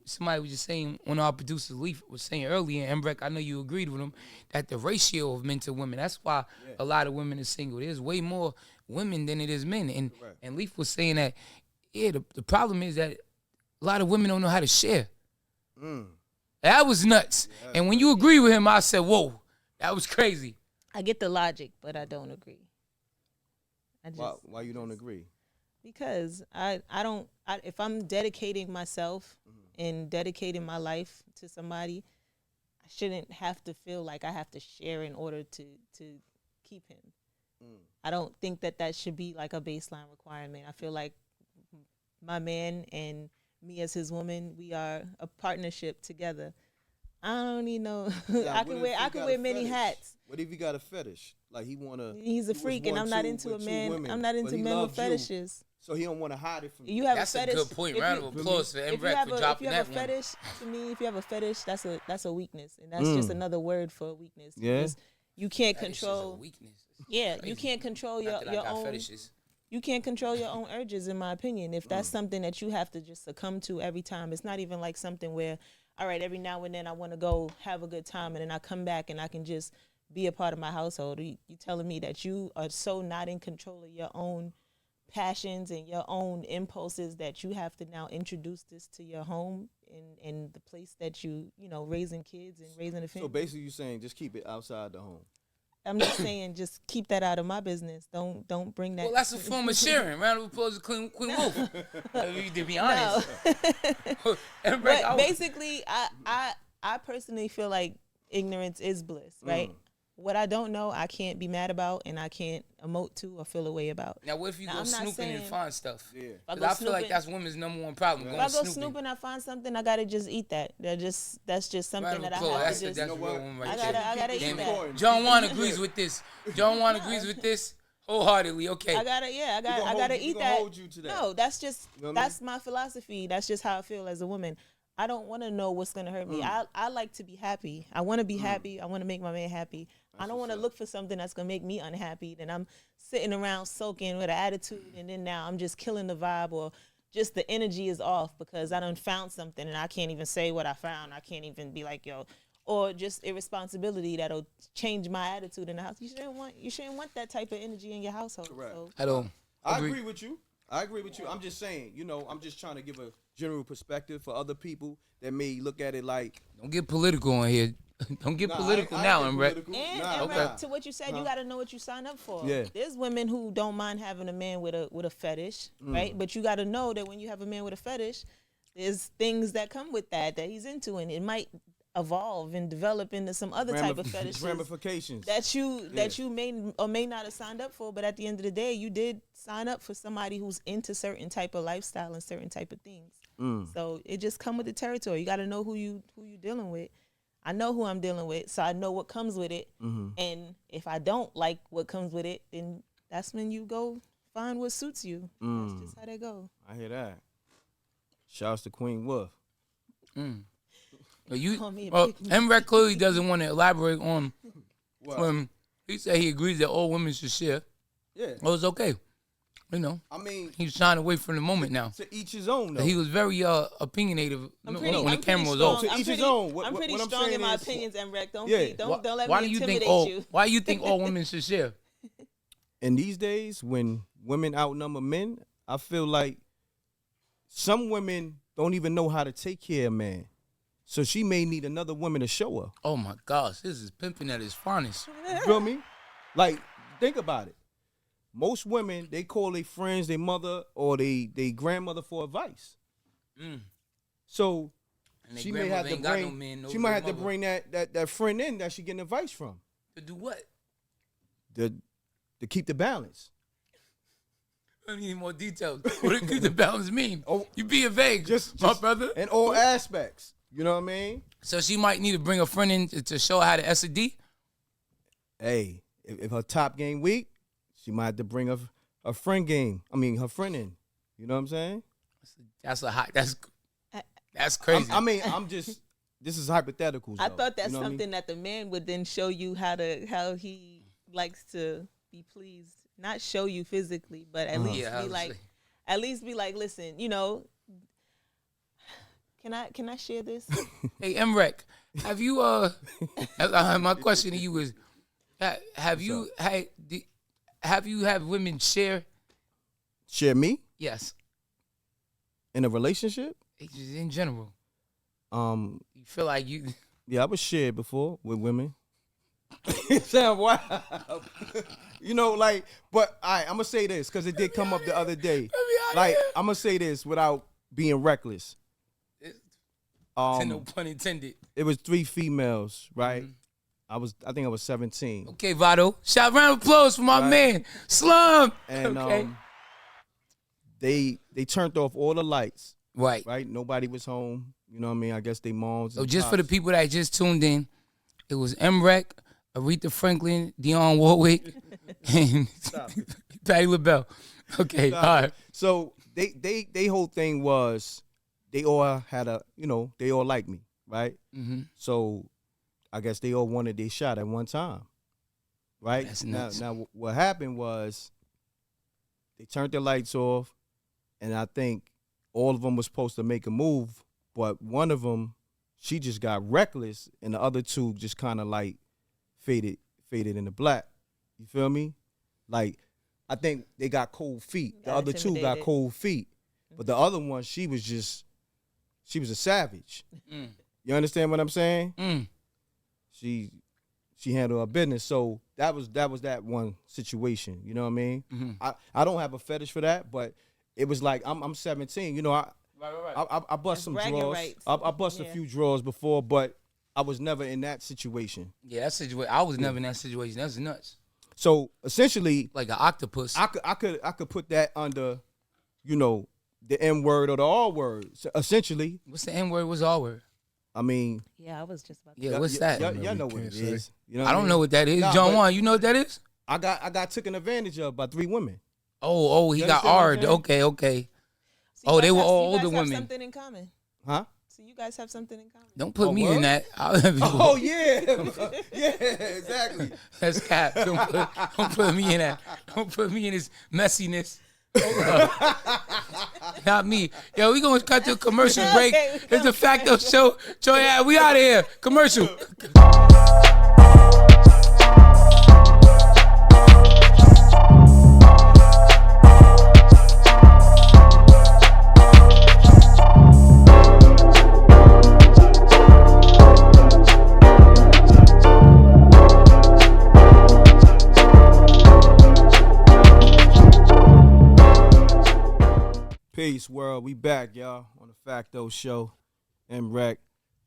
Somebody was just saying, one of our producers, Leaf, was saying earlier, and M.Reck, I know you agreed with him, that the ratio of men to women, that's why a lot of women are single. There's way more women than it is men. And Leaf was saying that, the problem is that a lot of women don't know how to share. That was nuts. Yeah. And when you agree with him, I said, whoa, that was crazy. I get the logic, but I don't agree. Why you don't agree? Because if I'm dedicating myself and dedicating my life to somebody, I shouldn't have to feel like I have to share in order to keep him. I don't think that should be like a baseline requirement. I feel like my man and me as his woman, we are a partnership together. I don't need no. I can wear many hats. What if he got a fetish? Like he's a freak, and I'm not into a man. Women, I'm not into men with fetishes. So he don't want to hide it from you. You have that's a fetish. That's a good point. Round of applause for M.Reck for dropping that one. If you have a fetish, to me, if you have a fetish, that's a weakness, and that's just another word for weakness. Yeah. Because you can't Fetish control. is a weakness. Yeah, you can't control your own. Fetishes. You can't control your own urges, in my opinion. If that's something that you have to just succumb to every time, it's not even like something where, all right, every now and then I want to go have a good time, and then I come back and I can just be a part of my household. You telling me that you are so not in control of your own passions and your own impulses that you have to now introduce this to your home and the place that you raising kids and raising a family. So basically you're saying just keep it outside the home. I'm just saying just keep that out of my business. Don't bring that. Well, that's a form of sharing. Round of applause to Queen Wolf. To be honest. No. But basically, I personally feel like ignorance is bliss, right? What I don't know, I can't be mad about, and I can't emote to or feel a way about. Now, what if you go snooping and find stuff? Yeah. I feel like that's women's number one problem. If I go snooping, I find something, I gotta just eat that. That's just something that I have to just. That's real one right there. I gotta eat that. John Juan agrees with this. John Juan agrees with this wholeheartedly. Okay. I gotta eat that. Hold you to that. No, that's just that's I mean? my philosophy. That's just how I feel as a woman. I don't want to know what's gonna hurt me. I like to be happy. I want to be happy. I want to make my man happy. I don't want to look for something that's gonna make me unhappy. Then I'm sitting around soaking with an attitude, and then now I'm just killing the vibe, or just the energy is off because I done found something and I can't even say what I found. I can't even be like, yo, or just irresponsibility that'll change my attitude in the house. You shouldn't want that type of energy in your household. Correct. So. I don't. I agree with you. I'm just saying, I'm just trying to give a general perspective for other people that may look at it like. Don't get political on here. Don't get political now, M.Reck. And to what you said, you got to know what you sign up for. Yeah. There's women who don't mind having a man with a fetish, right? But you got to know that when you have a man with a fetish, there's things that come with that he's into, and it might evolve and develop into some other type of fetishes. Ramifications. That you may or may not have signed up for, but at the end of the day, you did sign up for somebody who's into certain type of lifestyle and certain type of things. So it just come with the territory. You got to know who you dealing with. I know who I'm dealing with, so I know what comes with it. And if I don't like what comes with it, then that's when you go find what suits you. That's just how they go. I hear that. Shouts to Queen Wolf. M.Reck clearly doesn't want to elaborate on. He said he agrees that all women should share. Yeah. Well, it's okay. I mean, he's shying away from the moment now. To each his own, though. He was very opinionative when the camera was off. To each his own. I'm pretty strong in my opinions, M.Reck. Don't let why me intimidate you. Why do you think all women should share? In these days, when women outnumber men, I feel like some women don't even know how to take care of a man. So she may need another woman to show her. Oh, my gosh. This is pimping at its finest. You feel me? Like, think about it. Most women, they call their friends, their mother, or their grandmother for advice. So And she may have to bring. She might have to bring that friend in that she getting advice from. To do what? To keep the balance. I need more details. What does keep the balance mean? Oh, you being vague, just my brother. In all aspects. You know what I mean? So she might need to bring a friend in to show her how to S&D? Hey, if her top game weak, she might have to bring her friend in. You know what I'm saying? That's crazy. This is hypothetical. I thought that's something that the man would then show you how he likes to be pleased. Not show you physically, but at least be like, listen, you know, can I share this? Hey, M.Reck, have you my question to you is, have you had women share me? Yes. In a relationship? Just in general. You feel like you? Yeah, I was shared before with women. It sound wild. You know, like, but I'm gonna say this because it did come up the other day. Like, I'm gonna say this without being reckless. No pun intended. It was 3 females, right? Mm-hmm. I think I was 17. Okay, Vado. Shout round of applause for my man, Slum. And okay. They turned off all the lights. Right. Nobody was home. You know what I mean? I guess they moms. So just for the people that just tuned in, it was M.Reck, Aretha Franklin, Dionne Warwick, and Patti LaBelle. Okay, all right. So they whole thing was they all had they all liked me, right? Mm-hmm. So I guess they all wanted their shot at one time, right? That's nuts. Now what happened was they turned their lights off, and I think all of them was supposed to make a move, but one of them, she just got reckless, and the other 2 just kind of like faded into black. You feel me? Like, I think they got cold feet. The other 2 got cold feet. But the other one, she was a savage. Mm. You understand what I'm saying? Mm. She handled her business. So that was that one situation. You know what I mean? Mm-hmm. I don't have a fetish for that, but it was like I'm 17. You know, I bust some drawers. I bust a few drawers before, but I was never in that situation. Yeah, that situation. I was never in that situation. That's nuts. So essentially, like an octopus. I could put that under, the N word or the R word. So essentially, what's the N word? What's the R word? I mean, yeah, I was just about to say. Yeah, what's that? Y'all know what it is. You know I don't know what that is. John Juan, you know what that is? I got taken advantage of by 3 women. Oh, he got R'd. Okay. So they were all older women. Have something in common. Huh? So you guys have something in common. Don't put me in that. Oh yeah, yeah, exactly. That's cap. Don't put me in that. Don't put me in this messiness. Not me. Yo, we gonna cut to a commercial break. It's the Facto Show. Troy, we out of here. Commercial. Peace, world. We back, y'all, on the Facto Show. M.Reck,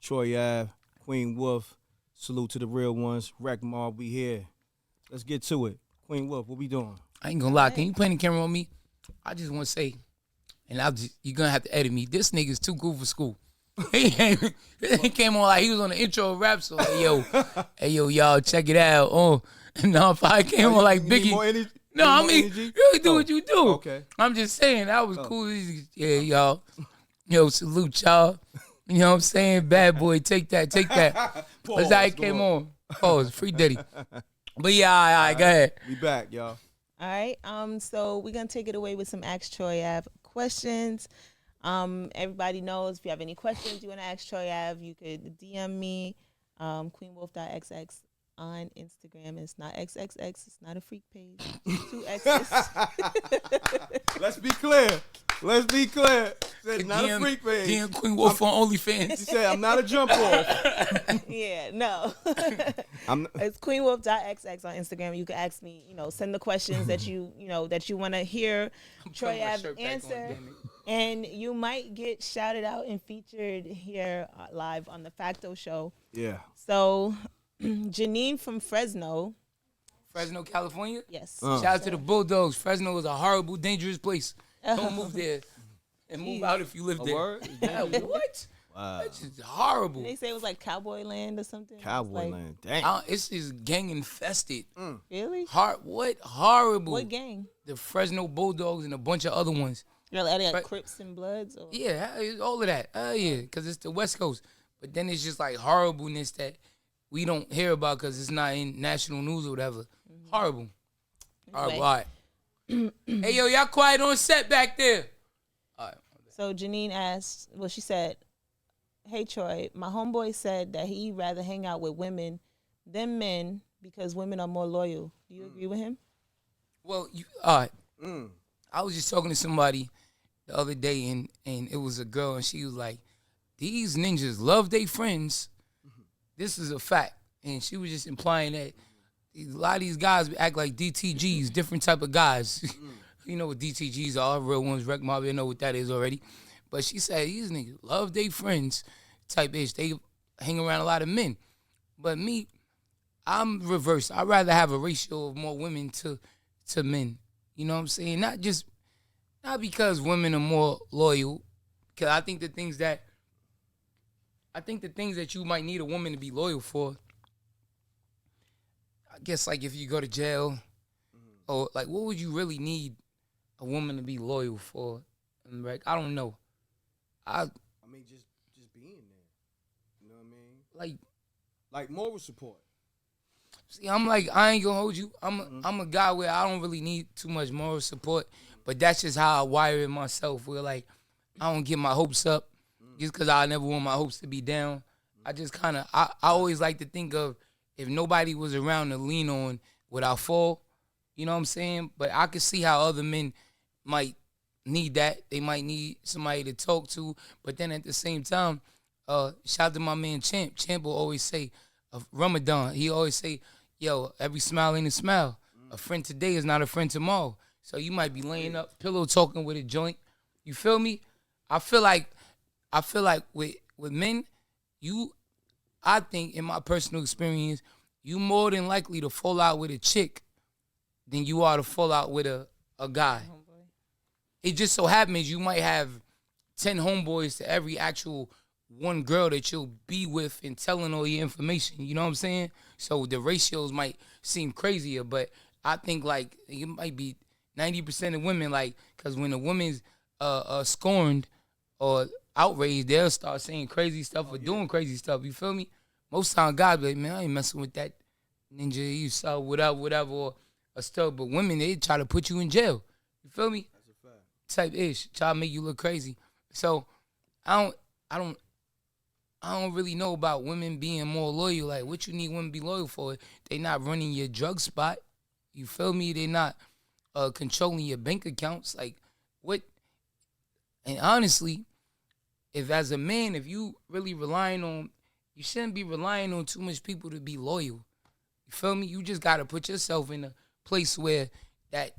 Troy Ave, Queen Wolf. Salute to the real ones. Wreck Mob, we here. Let's get to it. Queen Wolf, what we doing? I ain't gonna lie. Can you point the camera on me? I just want to say, and you're gonna have to edit me. This nigga's too cool for school. He came on like he was on the intro of rap, so like, hey yo, y'all, check it out. Oh, no, if I came on like Biggie. No, I mean, you do what you do. Okay. I'm just saying, that was cool. Yeah, y'all. Yo, salute y'all. You know what I'm saying? Bad boy, take that. That's how he came on. Oh, it's free Diddy. But yeah, all right, go ahead. We back, y'all. All right. So we're gonna take it away with some Ask Troy Ave questions. Everybody knows if you have any questions you want to ask Troy Ave, you could DM me, queenwolf.xx on Instagram. It's not XXX. It's not a freak page. 2 X's. Let's be clear. It's not a freak page. DM Queen Wolf on OnlyFans. She said, I'm not a jump off. Yeah, no. It's queenwolf.xx on Instagram. You can ask me, send the questions that you want to hear Troy Ave answer. And you might get shouted out and featured here live on the Facto Show. Yeah. So, Janine from Fresno. Fresno, California? Yes. Shout out to the Bulldogs. Fresno is a horrible, dangerous place. Don't move there. And move out if you live there. Word? What? Wow. That's just horrible. They say it was like Cowboy Land or something. Cowboy Land. Dang. It's just gang infested. Really? What horrible? What gang? The Fresno Bulldogs and a bunch of other ones. Are they like Crips and Bloods? Or? Yeah, all of that. Yeah, because it's the West Coast. But then it's just like horribleness that we don't hear about because it's not in national news or whatever. Horrible. Horrible. All right. Hey, yo, y'all quiet on set back there. All right. So Janine asked, well, she said, hey, Troy, my homeboy said that he'd rather hang out with women than men because women are more loyal. Do you agree with him? Well, all right. I was just talking to somebody the other day, and it was a girl, and she was like, these ninjas love their friends. This is a fact. And she was just implying that a lot of these guys act like DTGs, different type of guys. You know what DTGs are, real ones, Wreck Mob, you know what that is already. But she said these niggas love their friends type ish. They hang around a lot of men. But me, I'm reversed. I'd rather have a ratio of more women to men. You know what I'm saying? Not because women are more loyal, because I think the things that you might need a woman to be loyal for, I guess like if you go to jail, or like what would you really need a woman to be loyal for? Like, I don't know. I mean, just being there. You know what I mean? Like moral support. See, I'm like, I ain't gonna hold you. I'm a guy where I don't really need too much moral support, but that's just how I wire it myself. Where like, I don't get my hopes up just because I never want my hopes to be down. I just kind of, I always like to think of if nobody was around to lean on, would I fall? You know what I'm saying? But I could see how other men might need that. They might need somebody to talk to. But then at the same time, shout out to my man Champ. Champ will always say, of Ramadan, he always say, yo, every smile ain't a smile. A friend today is not a friend tomorrow. So you might be laying up, pillow talking with a joint. You feel me? I feel like with men, I think in my personal experience, you more than likely to fall out with a chick than you are to fall out with a guy. It just so happens you might have 10 homeboys to every actual one girl that you'll be with and telling all your information. You know what I'm saying? So the ratios might seem crazier, but I think like it might be 90% of women, like, because when a woman's scorned or outraged, they'll start saying crazy stuff or doing crazy stuff. You feel me? Most time guys be like, man, I ain't messing with that ninja, you saw whatever, or a stud. But women, they try to put you in jail. You feel me? That's a fact. Type ish, try to make you look crazy. So I don't really know about women being more loyal. Like, what you need women to be loyal for? They not running your drug spot. You feel me? They not controlling your bank accounts. Like, what? And honestly, if as a man, if you really relying on, you shouldn't be relying on too much people to be loyal. You feel me? You just got to put yourself in a place where that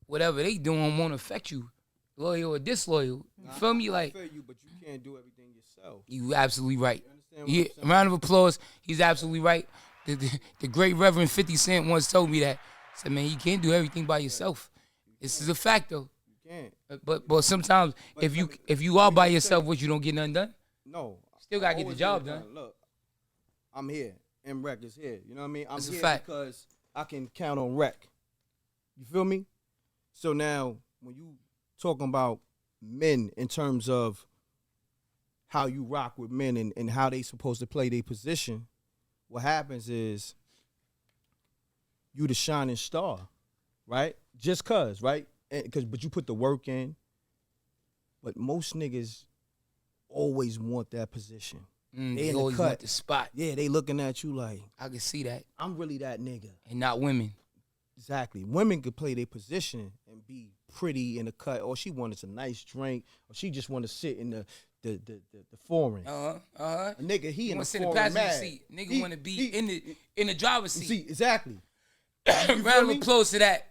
whatever they doing won't affect you, loyal or disloyal. You feel me? Like, I feel you, but you can't do everything yourself. You absolutely right. You understand what I'm saying? Round of applause. He's absolutely right. The great Reverend 50 Cent once told me that. He said, man, you can't do everything by yourself. This is a fact, though. You can't. But sometimes if you are by yourself, what, you don't get nothing done? No. Still got to get the job done. Look, I'm here. M.Reck is here. You know what I mean? I'm That's a here fact. because I can count on Reck. You feel me? So now, when you talking about men in terms of how you rock with men and how they supposed to play their position, what happens is you the shining star, right? Just cause, right? But you put the work in. But most niggas always want that position. They in always the cut. want the spot. Yeah, they looking at you like, I can see that. I'm really that nigga. And not women. Exactly. Women could play their position and be pretty in the cut, or she wanted a nice drink, or she just want to sit in the foreign. A nigga, he in the sit in foreign the passenger mad. seat. Nigga want to be in the driver's seat. See, exactly. Round of applause to that.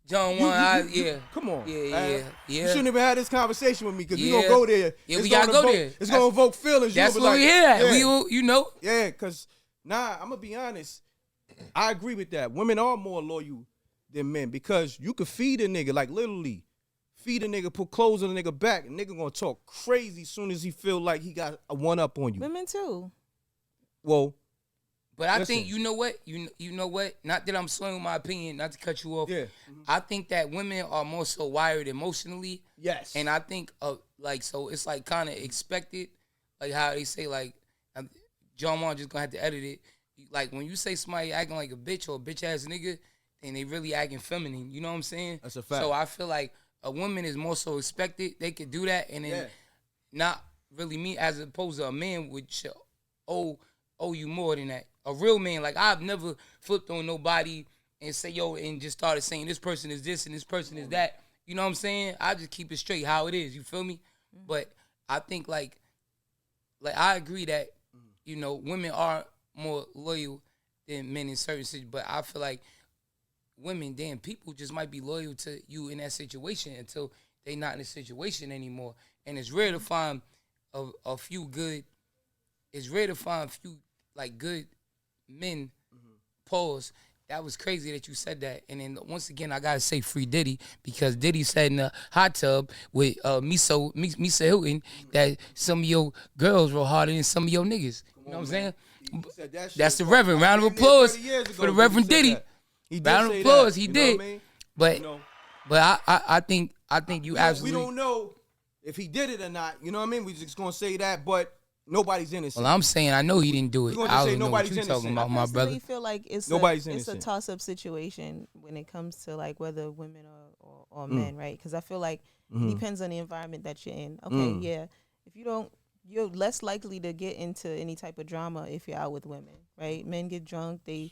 John You- Juan, you- yeah. Come on. Yeah. You shouldn't even have this conversation with me because we Yeah. gonna go there. Yeah, It's we gotta gonna go evoke- there. It's gonna evoke feelings. That's You what gonna we be here at. yeah. We will, you know. Yeah, because, I'm going to be honest. I agree with that. Women are more loyal than men because you could feed a nigga, like literally feed a nigga, put clothes on a nigga back, and nigga going to talk crazy as soon as he feel like he got a one-up on you. Women too. Well, But I listen. think, you know what? You know what? Not that I'm swinging my opinion, not to cut you off. Yeah. I think that women are more so wired emotionally. Yes. And I think, so it's like kind of expected, like how they say, like, John Juan just gonna have to edit it. Like, when you say somebody acting like a bitch or a bitch ass nigga, then they really acting feminine. You know what I'm saying? That's a fact. So I feel like a woman is more so expected. They could do that, and then not really me, as opposed to a man which owe you more than that. A real man, like, I've never flipped on nobody and say, yo, and just started saying this person is this and this person is that. You know what I'm saying? I just keep it straight how it is. You feel me? But I think, like I agree that, you know, women are more loyal than men in certain situations. But I feel like women, damn, people just might be loyal to you in that situation until they not in the situation anymore. And it's rare to find a few good. It's rare to find a few like good men. Pause. That was crazy that you said that. And then once again, I gotta say free Diddy because Diddy said in the hot tub with Misa Hilton that some of your girls were harder than some of your niggas. You know what I'm saying? He said that shit That's the fuck- Reverend. Round of damn near applause 30 years ago for the he Reverend said Diddy. that. He did Round of say applause. that, He you know did. what I mean? But You know, I think you absolutely. we don't know if he did it or not. You know what I mean? We just gonna say that, but nobody's innocent. Well, I'm saying I know he didn't do it. We're gonna I just say don't know what nobody's you talking innocent. about, my I brother. personally feel like it's Nobody's a innocent. toss-up situation when it comes to like whether women or men, right? Because I feel like it depends on the environment that you're in. Okay, yeah, if you don't, you're less likely to get into any type of drama if you're out with women, right? Men get drunk, they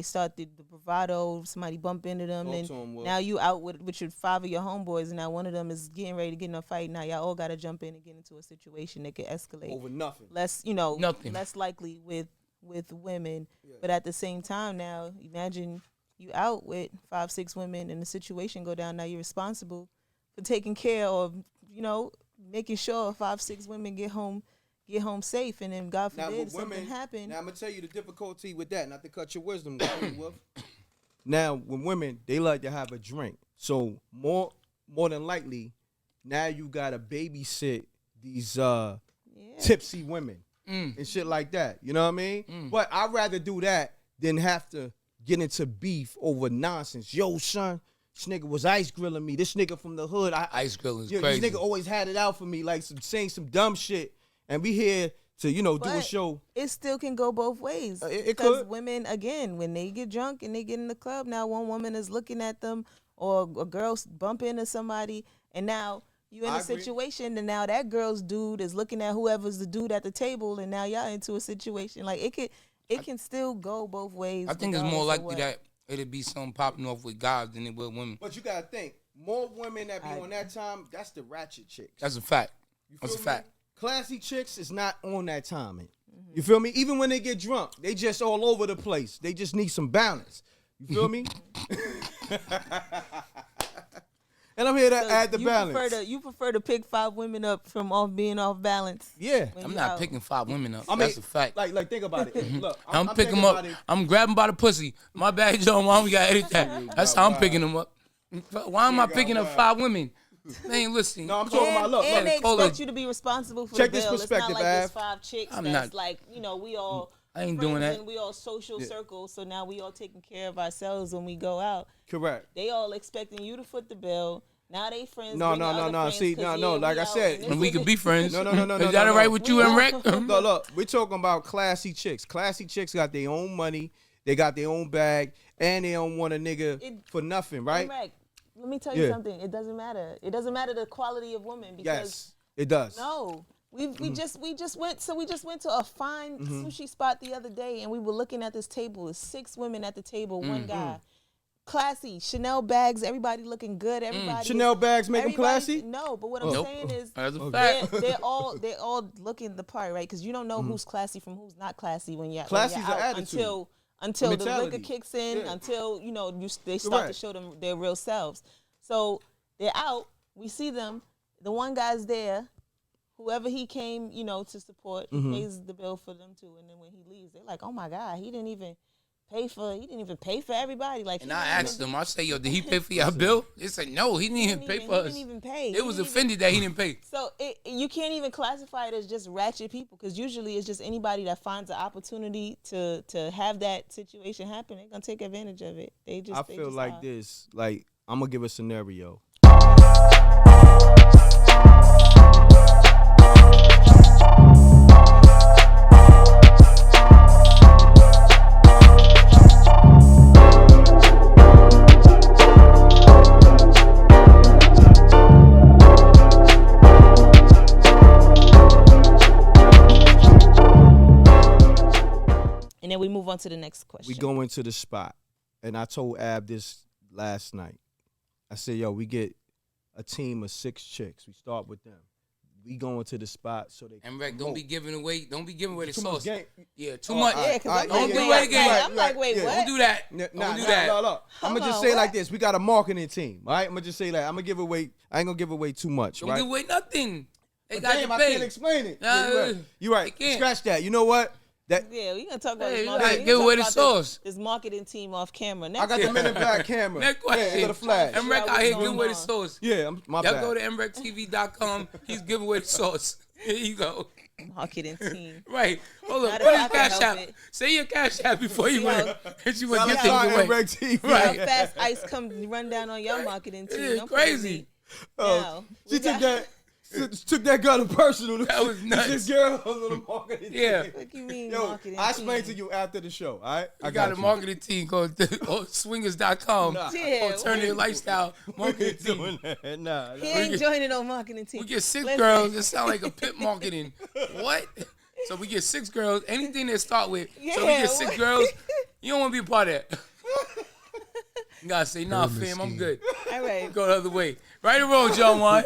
start the bravado, somebody bump into them, Talk and to 'em, Will. now you out with your 5 of your homeboys, and now one of them is getting ready to get in a fight. Now y'all all got to jump in and get into a situation that could escalate. Over nothing. Less, Nothing. less likely with women. But at the same time, now imagine you out with 5, 6 women, and the situation go down. Now you're responsible for taking care of, making sure 5, 6 women get home safe, and then God Now, forbid with something women, happen. now I'm gonna tell you the difficulty with that. Not to cut your wisdom, Wolf. Now, with women, they like to have a drink. So more than likely, now you gotta babysit these tipsy women and shit like that. You know what I mean? But I'd rather do that than have to get into beef over nonsense. Yo, son, this nigga was ice grilling me. This nigga from the hood, Ice grill is this crazy. nigga always had it out for me, like saying some dumb shit. And we here to, do a But show. it still can go both ways. It Because could. women, again, when they get drunk and they get in the club, now one woman is looking at them, or a girl bump into somebody, and now you in I a agree. situation, and now that girl's dude is looking at whoever's the dude at the table, and now y'all into a situation. Like it can still go both ways. I think it's more regardless of likely what. that it'd be something popping off with guys than it would women. But you gotta think, more women that be on that time, that's the ratchet chicks. That's a fact. You That's a feel me? fact. Classy chicks is not on that timing. You feel me? Even when they get drunk, they just all over the place. They just need some balance. You feel me? And I'm here to So add the balance. You prefer to pick 5 women up from being off balance. Yeah. when I'm you not out. picking 5 women up. I mean, That's a fact. Like think about it. Look, I'm picking thinking them up. about it. I'm grabbing by the pussy. My bad, John. Why we gotta edit that? That's how I'm picking them up. Why am I picking up 5 women? Man, listen. No, I'm talking about look. And they Hold expect on. you to be responsible for Check the this bill. It's not perspective, like there's Av. 5 chicks I'm that's not- like, we all I ain't friends doing that. and we all social circle, so now we all taking care of ourselves when we go out. Correct. They all expecting you to foot the bill. Now they friends. No, bring no, the no, other no. friends See, 'cause, no, yeah, no. we Like I out said, and And we could be friends. No. Is that all right with you, M.Reck? Look, we're talking about classy chicks. Classy chicks got their own money, they got their own bag, and they don't want a nigga for nothing, right? M.Reck, let me tell you Yeah. something. It doesn't matter. It doesn't matter the quality of women because Yes, it does. no. We just went to a fine sushi spot the other day, and we were looking at this table. There's 6 women at the table, one guy. Classy, Chanel bags, everybody looking good. Everybody Chanel bags make them everybody- classy? No, but what I'm Nope. saying is That's a fact. they're all looking the part, right? Because you don't know who's classy from who's not classy when you're Classy's out an attitude. until the mentality. liquor kicks in, Yeah. until they start to Correct. show them their real selves. So they're out. We see them. The one guy's there. Whoever he came, to support, he pays the bill for them too. And then when he leaves, they're like, "Oh my God, he didn't even pay for everybody." Like, And I asked them, I say, "Yo, did he pay for your bill?" They said, "No, he didn't even pay for us." He didn't even pay. It was offended that he didn't pay. So you can't even classify it as just ratchet people, because usually it's just anybody that finds an opportunity to have that situation happen. They're gonna take advantage of it. I They feel just like are. this. Like, I'm gonna give a scenario. And then we move on to the next question. We go into the spot, and I told Ab this last night. I said, "Yo, we get a team of 6 chicks. We start with them. We go into the spot so they." M.Reck, don't be giving away the Too sauce. much game. Yeah, too Oh, much. Yeah, because I'm Don't like, give wait, away the game. I'm like, wait, Yeah. what? Don't do that. Nah, Don't do that. I'm Hold gonna just on, say it like what? this: we got a marketing team, all right? I'm gonna just say that. I'm gonna give away. I ain't gonna give away too much, Don't right? give away nothing. They But got damn, to I pay. can't explain it. Nah, Yeah, you're right. they can't. Scratch that. You know what? That Yeah, we gonna talk about Hey, this you marketing. gotta We give gonna away talk the about sauce. This marketing team off camera. I got the Men in Black camera. Next Yeah, question. for the flash. M.Reck out here giving away the sauce. Yeah, my Y'all bad. go to mreckttv.com. He's giving away the sauce. Here you go. marketing team. Right. Hold Not up. if What I is can Cash help App? it. Say your Cash App before you win. And you want to get Valentine things away. MRecktv. How Right. fast Ice come run down on your marketing team? Yeah, Don't play with crazy. me. Oh, Now, she we took got- that girl to personal. That was nuts. This girl was on the marketing Yeah. team. What you mean Yo, marketing I explain team? to you after the show, all right? I got a you. marketing team called swingers.com. Nah. Yeah, Alternative lifestyle We marketing ain't team. doing that. Nah. He ain't joining no marketing team. We get 6 Listen. girls. It sound like a pit marketing. What? So we get 6 girls. Anything that start with. So we Yeah, get 6 what? girls. You don't want to be a part of that. You gotta say, nah, fam, I'm good. All right. Go the other way. Right or wrong, John Juan?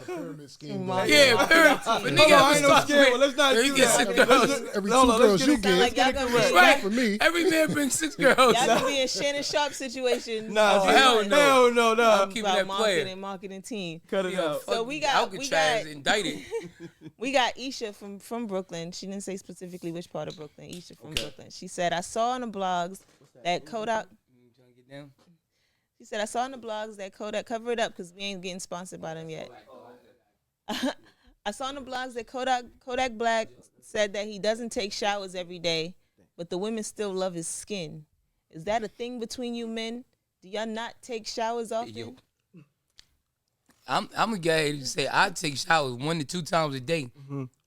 Pyramid scheme. Marketing. Yeah, pyramid. But Hold nigga on, I ain't no starts scared. with- Let's not you do get that. 6 Let's girls. just- Every hold 2 on, girls let's you get Sound it like y'all correct. gonna be Let's get it Right. For me. Every man brings 6 girls. Y'all gonna be in Shannon Sharp situation. Nah, Oh, hell no. Hell no, nah. I'm keeping About that player. marketing team. Cut it Yo, out. So fuck we got- Alcatraz indicted. We got Isha from Brooklyn. She didn't say specifically which part of Brooklyn. Isha from Brooklyn. She said, I saw on the blogs that Kodak. She said, I saw on the blogs that Kodak, cover it up because we ain't getting sponsored by them yet. I saw on the blogs that Kodak Black said that he doesn't take showers every day, but the women still love his skin. Is that a thing between you men? Do y'all not take showers often? Yo. I'm gonna go ahead and say I take showers 1 to 2 times a day,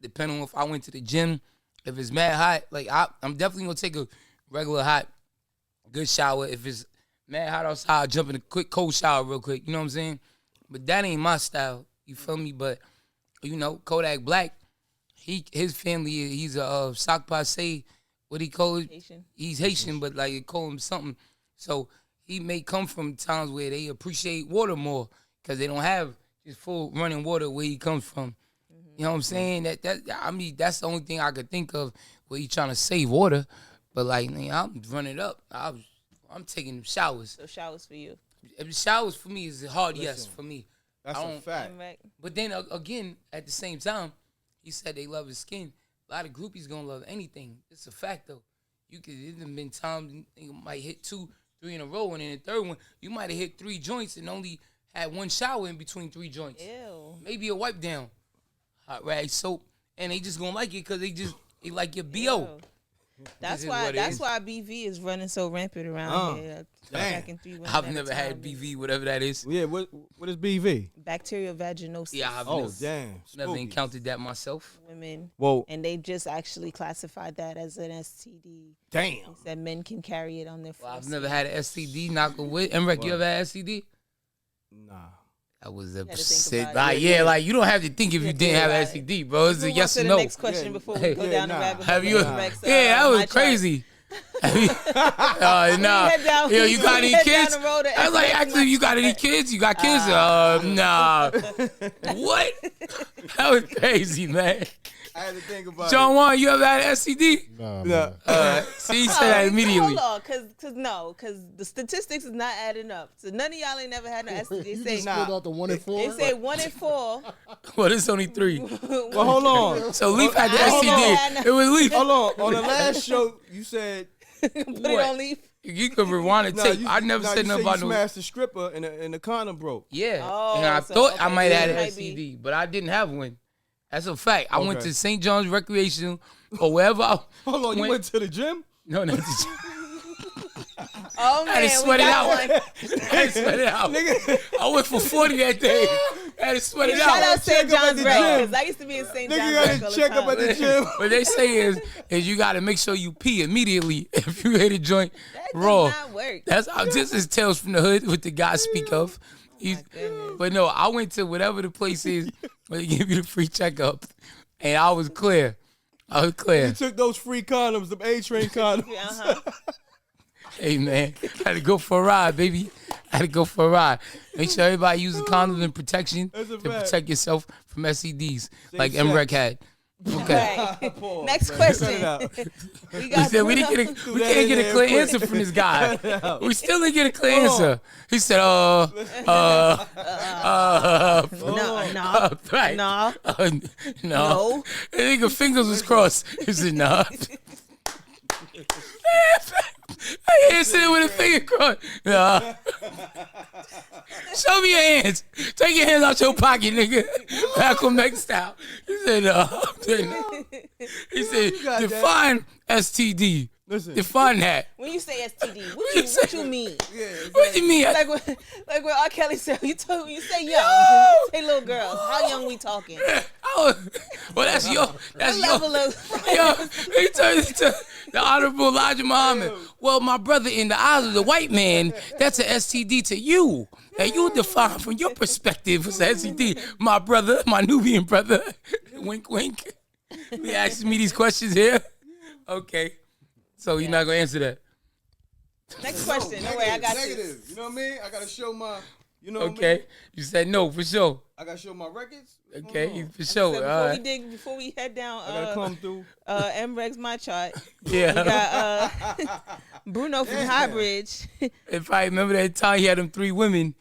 depending on if I went to the gym. If it's mad hot, like I'm definitely gonna take a regular hot, good shower. If it's mad hot outside, I'll jump in a quick cold shower real quick. You know what I'm saying? But that ain't my style. You feel me? But you know, Kodak Black, his family, he's a sock passe. What he call it? Haitian. He's Haitian, but like they call him something. So he may come from times where they appreciate water more because they don't have just full running water where he comes from. You know what I'm saying? That's the only thing I could think of where he trying to save water. But like, man, I'm running up. I'm taking showers. So showers for you. Showers for me is a hard yes for me. That's I a don't- fact. M.Reck. But then again, at the same time, he said they love his skin. A lot of groupies gonna love anything. It's a fact though. It done been times you might hit 2, 3 in a row, and then the third one you might have hit 3 joints and only had 1 shower in between 3 joints. Ew. Maybe a wipe down, hot rag, soap, and they just gonna like it because they like your bo. Ew. That's This is why. what it That's is. why BV is running so rampant around here. damn. Attacking 3 women I've at a never had time. BV, whatever that is. Yeah, what is BV? Bacterial vaginosis. Yeah, I've Oh, never, damn. never Spooky. encountered that myself. Women, Well, and they just actually classified that as an STD. damn. That men can carry it on their. Well, I've force. never had an STD. Knock on wood. M.Reck, you ever had STD? Nah. That was a to think sit. about it. Like, yeah, like you don't have to think if you have to didn't think have about STD, bro. It's a Move on yes to or the no. next question Yeah, before we hey, go yeah, down the nah. rabbit hole. Have you? of M.Reck's, Yeah, that my was chart. crazy. Nah. head down- Yo, you got we any head down kids? the road to I was like, M.Reck actually, you got any kids? You got kids? Nah. What? That was crazy, man. I had to think about John it. Juan, you ever had an STD? Nah, Nah. man. See, he said that immediately. Hold on, because the statistics is not adding up. So none of y'all ain't never had no STD. They You say just pulled out the 1 and 4. they say 1 in 4. Well, it's only 3. Well, hold on. So Leaf had the Hold STD. on. It was Leaf. Hold on. On the last show, you said Put it on Leaf. You could rewind the tape. I never said nothing about you no. smashed the stripper and the condom broke. Yeah, Oh, and I so, thought I okay, might so have it had an might be- STD, but I didn't have one. That's a fact. I went Okay. to St. John's Recreational or wherever. Hold on, you went to the gym? No, not the Oh I had man, to we sweat it got out. one. I had to sweat it out. Nigga. I went for 40 that day. I had to sweat it Shout out. out St. Check up at John's the Rec, gym. because I used to be in St. Nigga John's got Rec to all the check up time. at the gym. What they say is you got to make sure you pee immediately if you hit a joint That raw. does not work. That's this is Tales from the Hood, what the guy speak of. He's, goodness. but no, I went to whatever the place is where they give you the free checkup, and I was clear. I was clear. You took those free condoms, the A-Train condoms. Uh-huh. Hey man, I had to go for a ride, baby. I had to go for a ride. Make sure everybody uses condoms and protection That's a to fact. protect yourself from STDs, like sex. M.Reck had. Okay. Right. Pause, Next man. question. Cut it out. We We got said we Bruno. didn't get a, we that can't in get a there clear quick. answer from this guy. We still didn't get a clear Hold on. answer. He said, No, right. no. No. No. The nigga fingers was crossed. He said, nah. I ain't sitting with a finger crossed. Nah. Show me your hands. Take your hands out your pocket, nigga. Malcolm X style. He said, He said, got that. define STD. Listen. Define that. When you say STD, you what say? you mean? Yeah, What do you mean? Like what R. Kelly said, you say young, you say little girls. How young we talking? Well, that's your. That's your. Level of Yo, he turned into the Honorable Elijah Muhammad. Well, my brother, in the eyes of the white man, that's an STD to you. And you define from your perspective what's an STD. My brother, my Nubian brother. Wink, wink. He asking me these questions here. Okay. So you're not going to answer that. Next question. No way, I got negative. this. You know what I mean? I gotta show my. You know what I mean? Okay. You said no, for sure. I gotta show my records. What's Okay, going on? for So sure. before we head down, I gotta come through. M.Reck's my chart. Yeah. We got Bruno from Highbridge. If I remember that time he had them 3 women,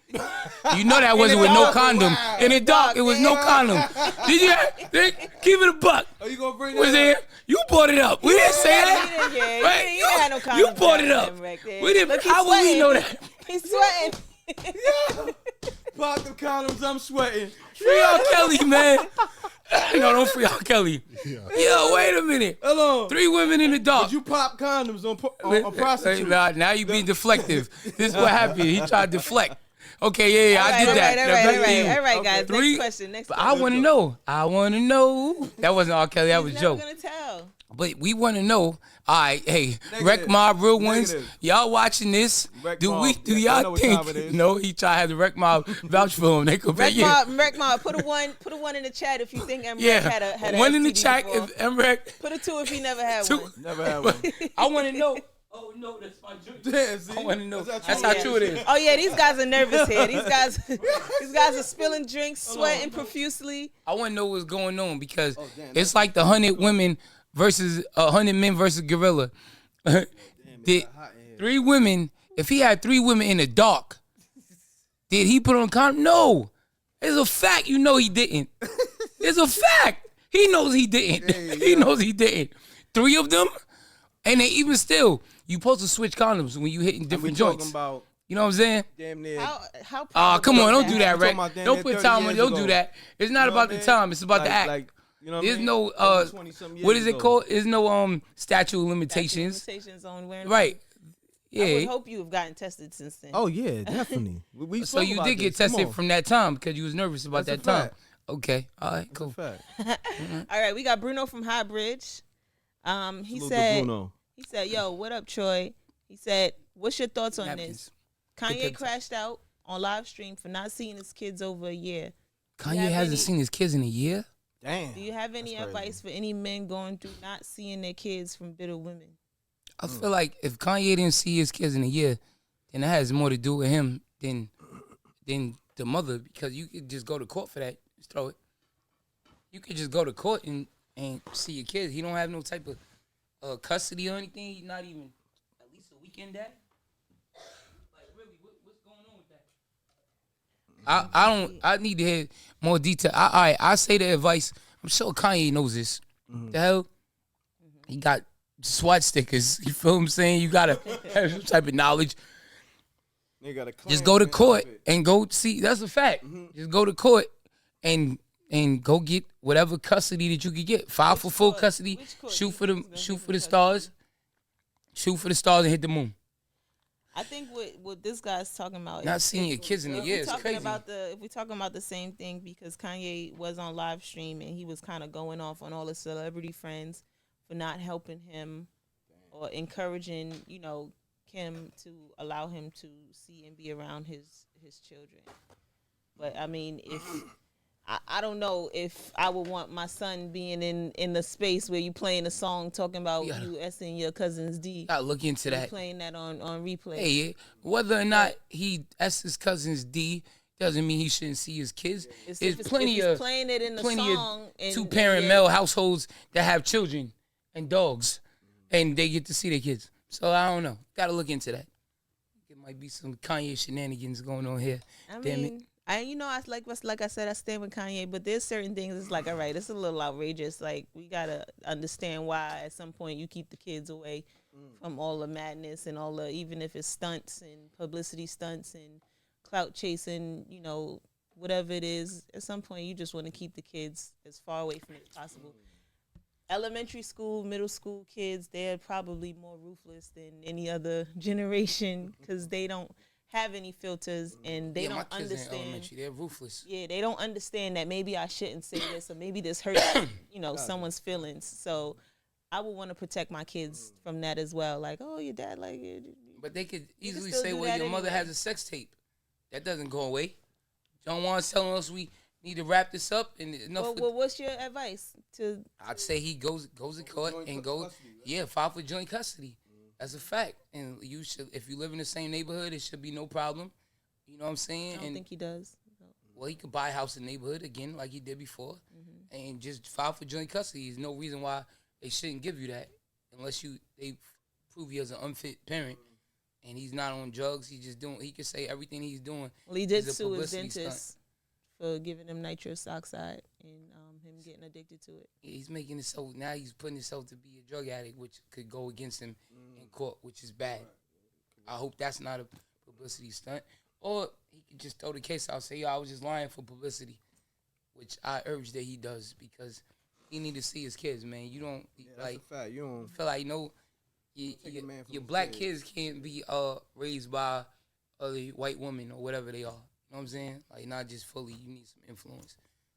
you know that wasn't with no condom. Wow. In the dark, it was no condom. Did you? Keep it a buck. Are you gonna bring Was that there? You brought it up. We didn't say that. Yeah, Right? you didn't have no condom. You brought it up. M.Reck. We didn't. Look, he's How would we sweating. know that? He's sweating. up? Pop the condoms, I'm sweating. Free R. Kelly, man. No, don't free R. Kelly. Yo, wait a minute. Hello. 3 women in the dark. Did you pop condoms on prostitutes? Now you being deflective. This is what happened. He tried to deflect. Okay, yeah, I did that. Now back to you. All right, guys. 3 Next question. Next But question. I want to know. I want to know. That wasn't R. Kelly. That was He's Joe. never gonna tell. But we want to know. All right, hey, Negative. Wreck Mob, real ones. Negative. Y'all watching this? Wreck Do Mob. do Yeah, I know y'all what time it think? is. No, he tried to have the Wreck Mob vouch for him. They could pay Wreck Mob, put a one in the chat if you think M.Reck had a one in the STD chat before. if M.Reck. Put a 2 if he never had 2. one. Never had one. I want to know. Oh no, that's my drink. Yeah, see? I want to know. That's That's how how true true it is. Oh yeah, these guys are nervous here. These guys are spilling drinks, sweating profusely. I want to know what's going on because damn, it's like the 100 women versus 100 men versus gorilla. Did 3 women? If he had 3 women in the dark, did he put on condom? No, it's a fact. You know he didn't. It's a fact. He knows he didn't. He knows he didn't. 3 of them, and they even still, you supposed to switch condoms when you hitting We different talking joints. about You know what I'm saying? damn near. How Oh, come on, don't do that, I'm Rick. talking about damn Don't near put 30 time on it. years Don't do ago. that. It's not You know about what the I mean? time. It's about the act. Like, you know what There's I mean? no 20-some years what is it ago. called? There's no statute of limitations. Limitations on wearing. Right. I would Yeah. hope you have gotten tested since then. Oh yeah, definitely. We So spoke you about did get this. Come tested on. from that time because you was nervous about That's that a time. fact. Okay. All right. Cool. Fact. All right, we got Bruno from Highbridge. He Salute to said, Bruno. "Yo, what up, Troy?" He said, "What's your thoughts on Napkins. this? Kanye paper. crashed out on live stream for not seeing his kids over a year. Kanye have hasn't any- seen his kids in a year. Damn. Do you have any That's crazy. advice for any men going through not seeing their kids from bitter women?" I feel like if Kanye didn't see his kids in a year, then that has more to do with him than the mother, because you could just go to court for that. Just throw it. You could just go to court and and see your kids. He don't have no type of custody or anything. He's not even at least a weekend dad. Like really, what's going on with that? I don't. I need to hear more detail. All right, I say the advice. I'm sure Kanye knows this. The hell, he got SWAT stickers. You feel what I'm saying? You gotta have some type of knowledge. They got a Just go to court and go see. That's a fact. Just go to court and go get whatever custody that you can get. File for full custody. Shoot for the stars. Shoot for the stars and hit the moon. I think what this guy's talking about. Not seeing your kids in the year is crazy. If we're talking about the same thing, because Kanye was on live stream and he was kind of going off on all his celebrity friends for not helping him or encouraging, Kim to allow him to see and be around his children. But I mean, if I don't know if I would want my son being in the space where you playing a song talking about you S-ing your cousin's D. Gotta look into that. Playing that on replay. Hey, whether or not he S his cousin's D doesn't mean he shouldn't see his kids. There's plenty of playing it in the song. Two-parent male households that have children and dogs, and they get to see their kids. So I don't know. Gotta look into that. It might be some Kanye shenanigans going on here. Damn it. Like I said, I stand with Kanye, but there's certain things it's like, all right, it's a little outrageous. Like, we gotta understand why at some point you keep the kids away from all the madness and all the, even if it's stunts and publicity stunts and clout chasing, whatever it is. At some point, you just want to keep the kids as far away from it as possible. Elementary school, middle school kids, they're probably more ruthless than any other generation because they don't have any filters and they don't understand. They're ruthless. Yeah, they don't understand that maybe I shouldn't say this or maybe this hurts, someone's feelings. So I would want to protect my kids from that as well. Like, oh, your dad, like. But they could easily say, well, your mother has a sex tape. That doesn't go away. John Juan's telling us we need to wrap this up and enough. Well, what's your advice to? I'd say he goes to court and goes, file for joint custody. That's a fact. And you should, if you live in the same neighborhood, it should be no problem. You know what I'm saying? I don't think he does. No. Well, he could buy a house in the neighborhood again, like he did before, and just file for joint custody. There's no reason why they shouldn't give you that, unless they prove he is an unfit parent. And he's not on drugs. He could say everything he's doing. Well, he did sue his dentist for giving him nitrous oxide and him getting addicted to it. Yeah, he's making it so now he's putting himself to be a drug addict, which could go against him in court, which is bad. I hope that's not a publicity stunt. Or he could just throw the case out and say, I was just lying for publicity, which I urge that he does because he need to see his kids, man. You don't, that's a fact. You don't feel like, your black kids can't be raised by other white women or whatever they are. You know what I'm saying? Like, not just fully. You need some influence.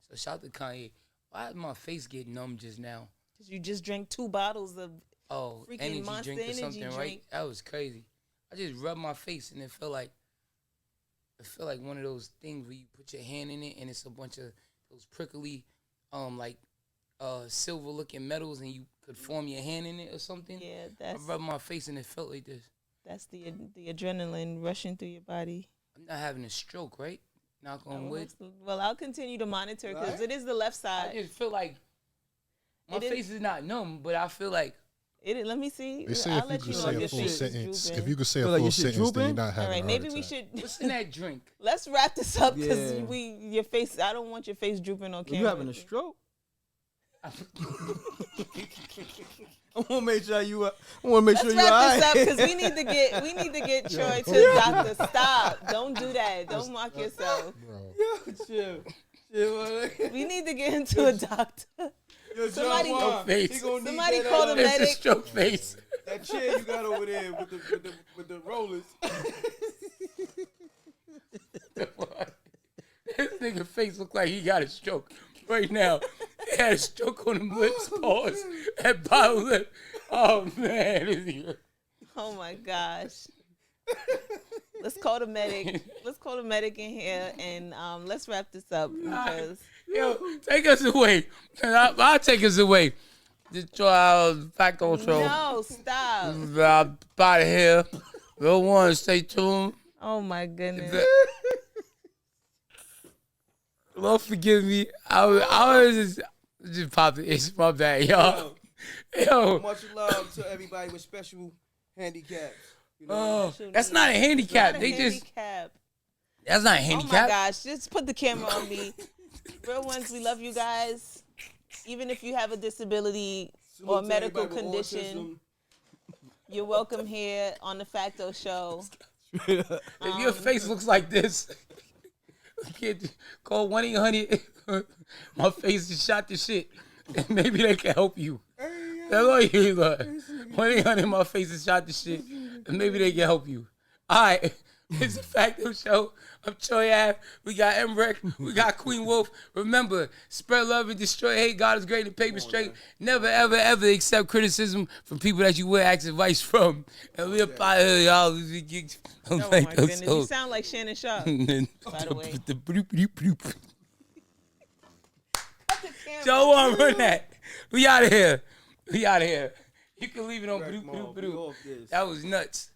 So shout out to Kanye. Why did my face get numb just now? Because you just drank 2 bottles of freaking energy Monster drink or something, energy right? drink. That was crazy. I just rubbed my face and it felt like one of those things where you put your hand in it and it's a bunch of those prickly, silver looking metals and you could form your hand in it or something. Yeah, I rubbed my face and it felt like this. That's the adrenaline rushing through your body. I'm not having a stroke, right? Knock on wood. Well, I'll continue to monitor because it is the left side. I just feel like my face is not numb, but I feel like let me see. They say I'll if you could say a full sentence, then you're not having all right, a maybe heart we attack. should. What's in that drink? Let's wrap this up because your face. I don't want your face drooping on camera. You having a stroke? I want to make sure you. Let's wrap this up because we need to get Troy to the doctor. Stop! Don't do that. Don't mock yourself. Yo, chill. We need to get him to a doctor. Yo, Somebody call the medic. It's a stroke face. That chair you got over there with the rollers. This nigga face look like he got a stroke right now. He had a stroke on them lips, pause, and bottom lip. Oh, man. Oh, my gosh. Let's call the medic. Let's call the medic in here, and let's wrap this up. Because Yo, take us away. I'll take us away. Just back on show. No, stop. I'm out of here. Real one, stay tuned. Oh, my goodness. Lord forgive me. I was just Just popped it. It's my bad, y'all. Yo. Much love to everybody with special handicaps. You know, that's not a handicap. That's not a handicap. Oh my gosh, just put the camera on me. Real ones, we love you guys. Even if you have a disability or a medical condition, you're welcome here on the Facto Show. If your face looks like this, call 1-800. My face is shot to shit. And maybe they can help you. That's all you look. 1-800. My face is shot to shit. And maybe they can help you. All right. It's a Facto Show. I'm Troy Ave. We got M.Reck. We got Queen Wolf. Remember, spread love and destroy hate. God is great and paper straight. Never, ever, ever accept criticism from people that you would ask advice from. And we up out here, y'all. Oh my goodness. You sound like Shannon Sharp, by the way. Joe won't run that. We out of here. You can leave it on bloop. That was nuts.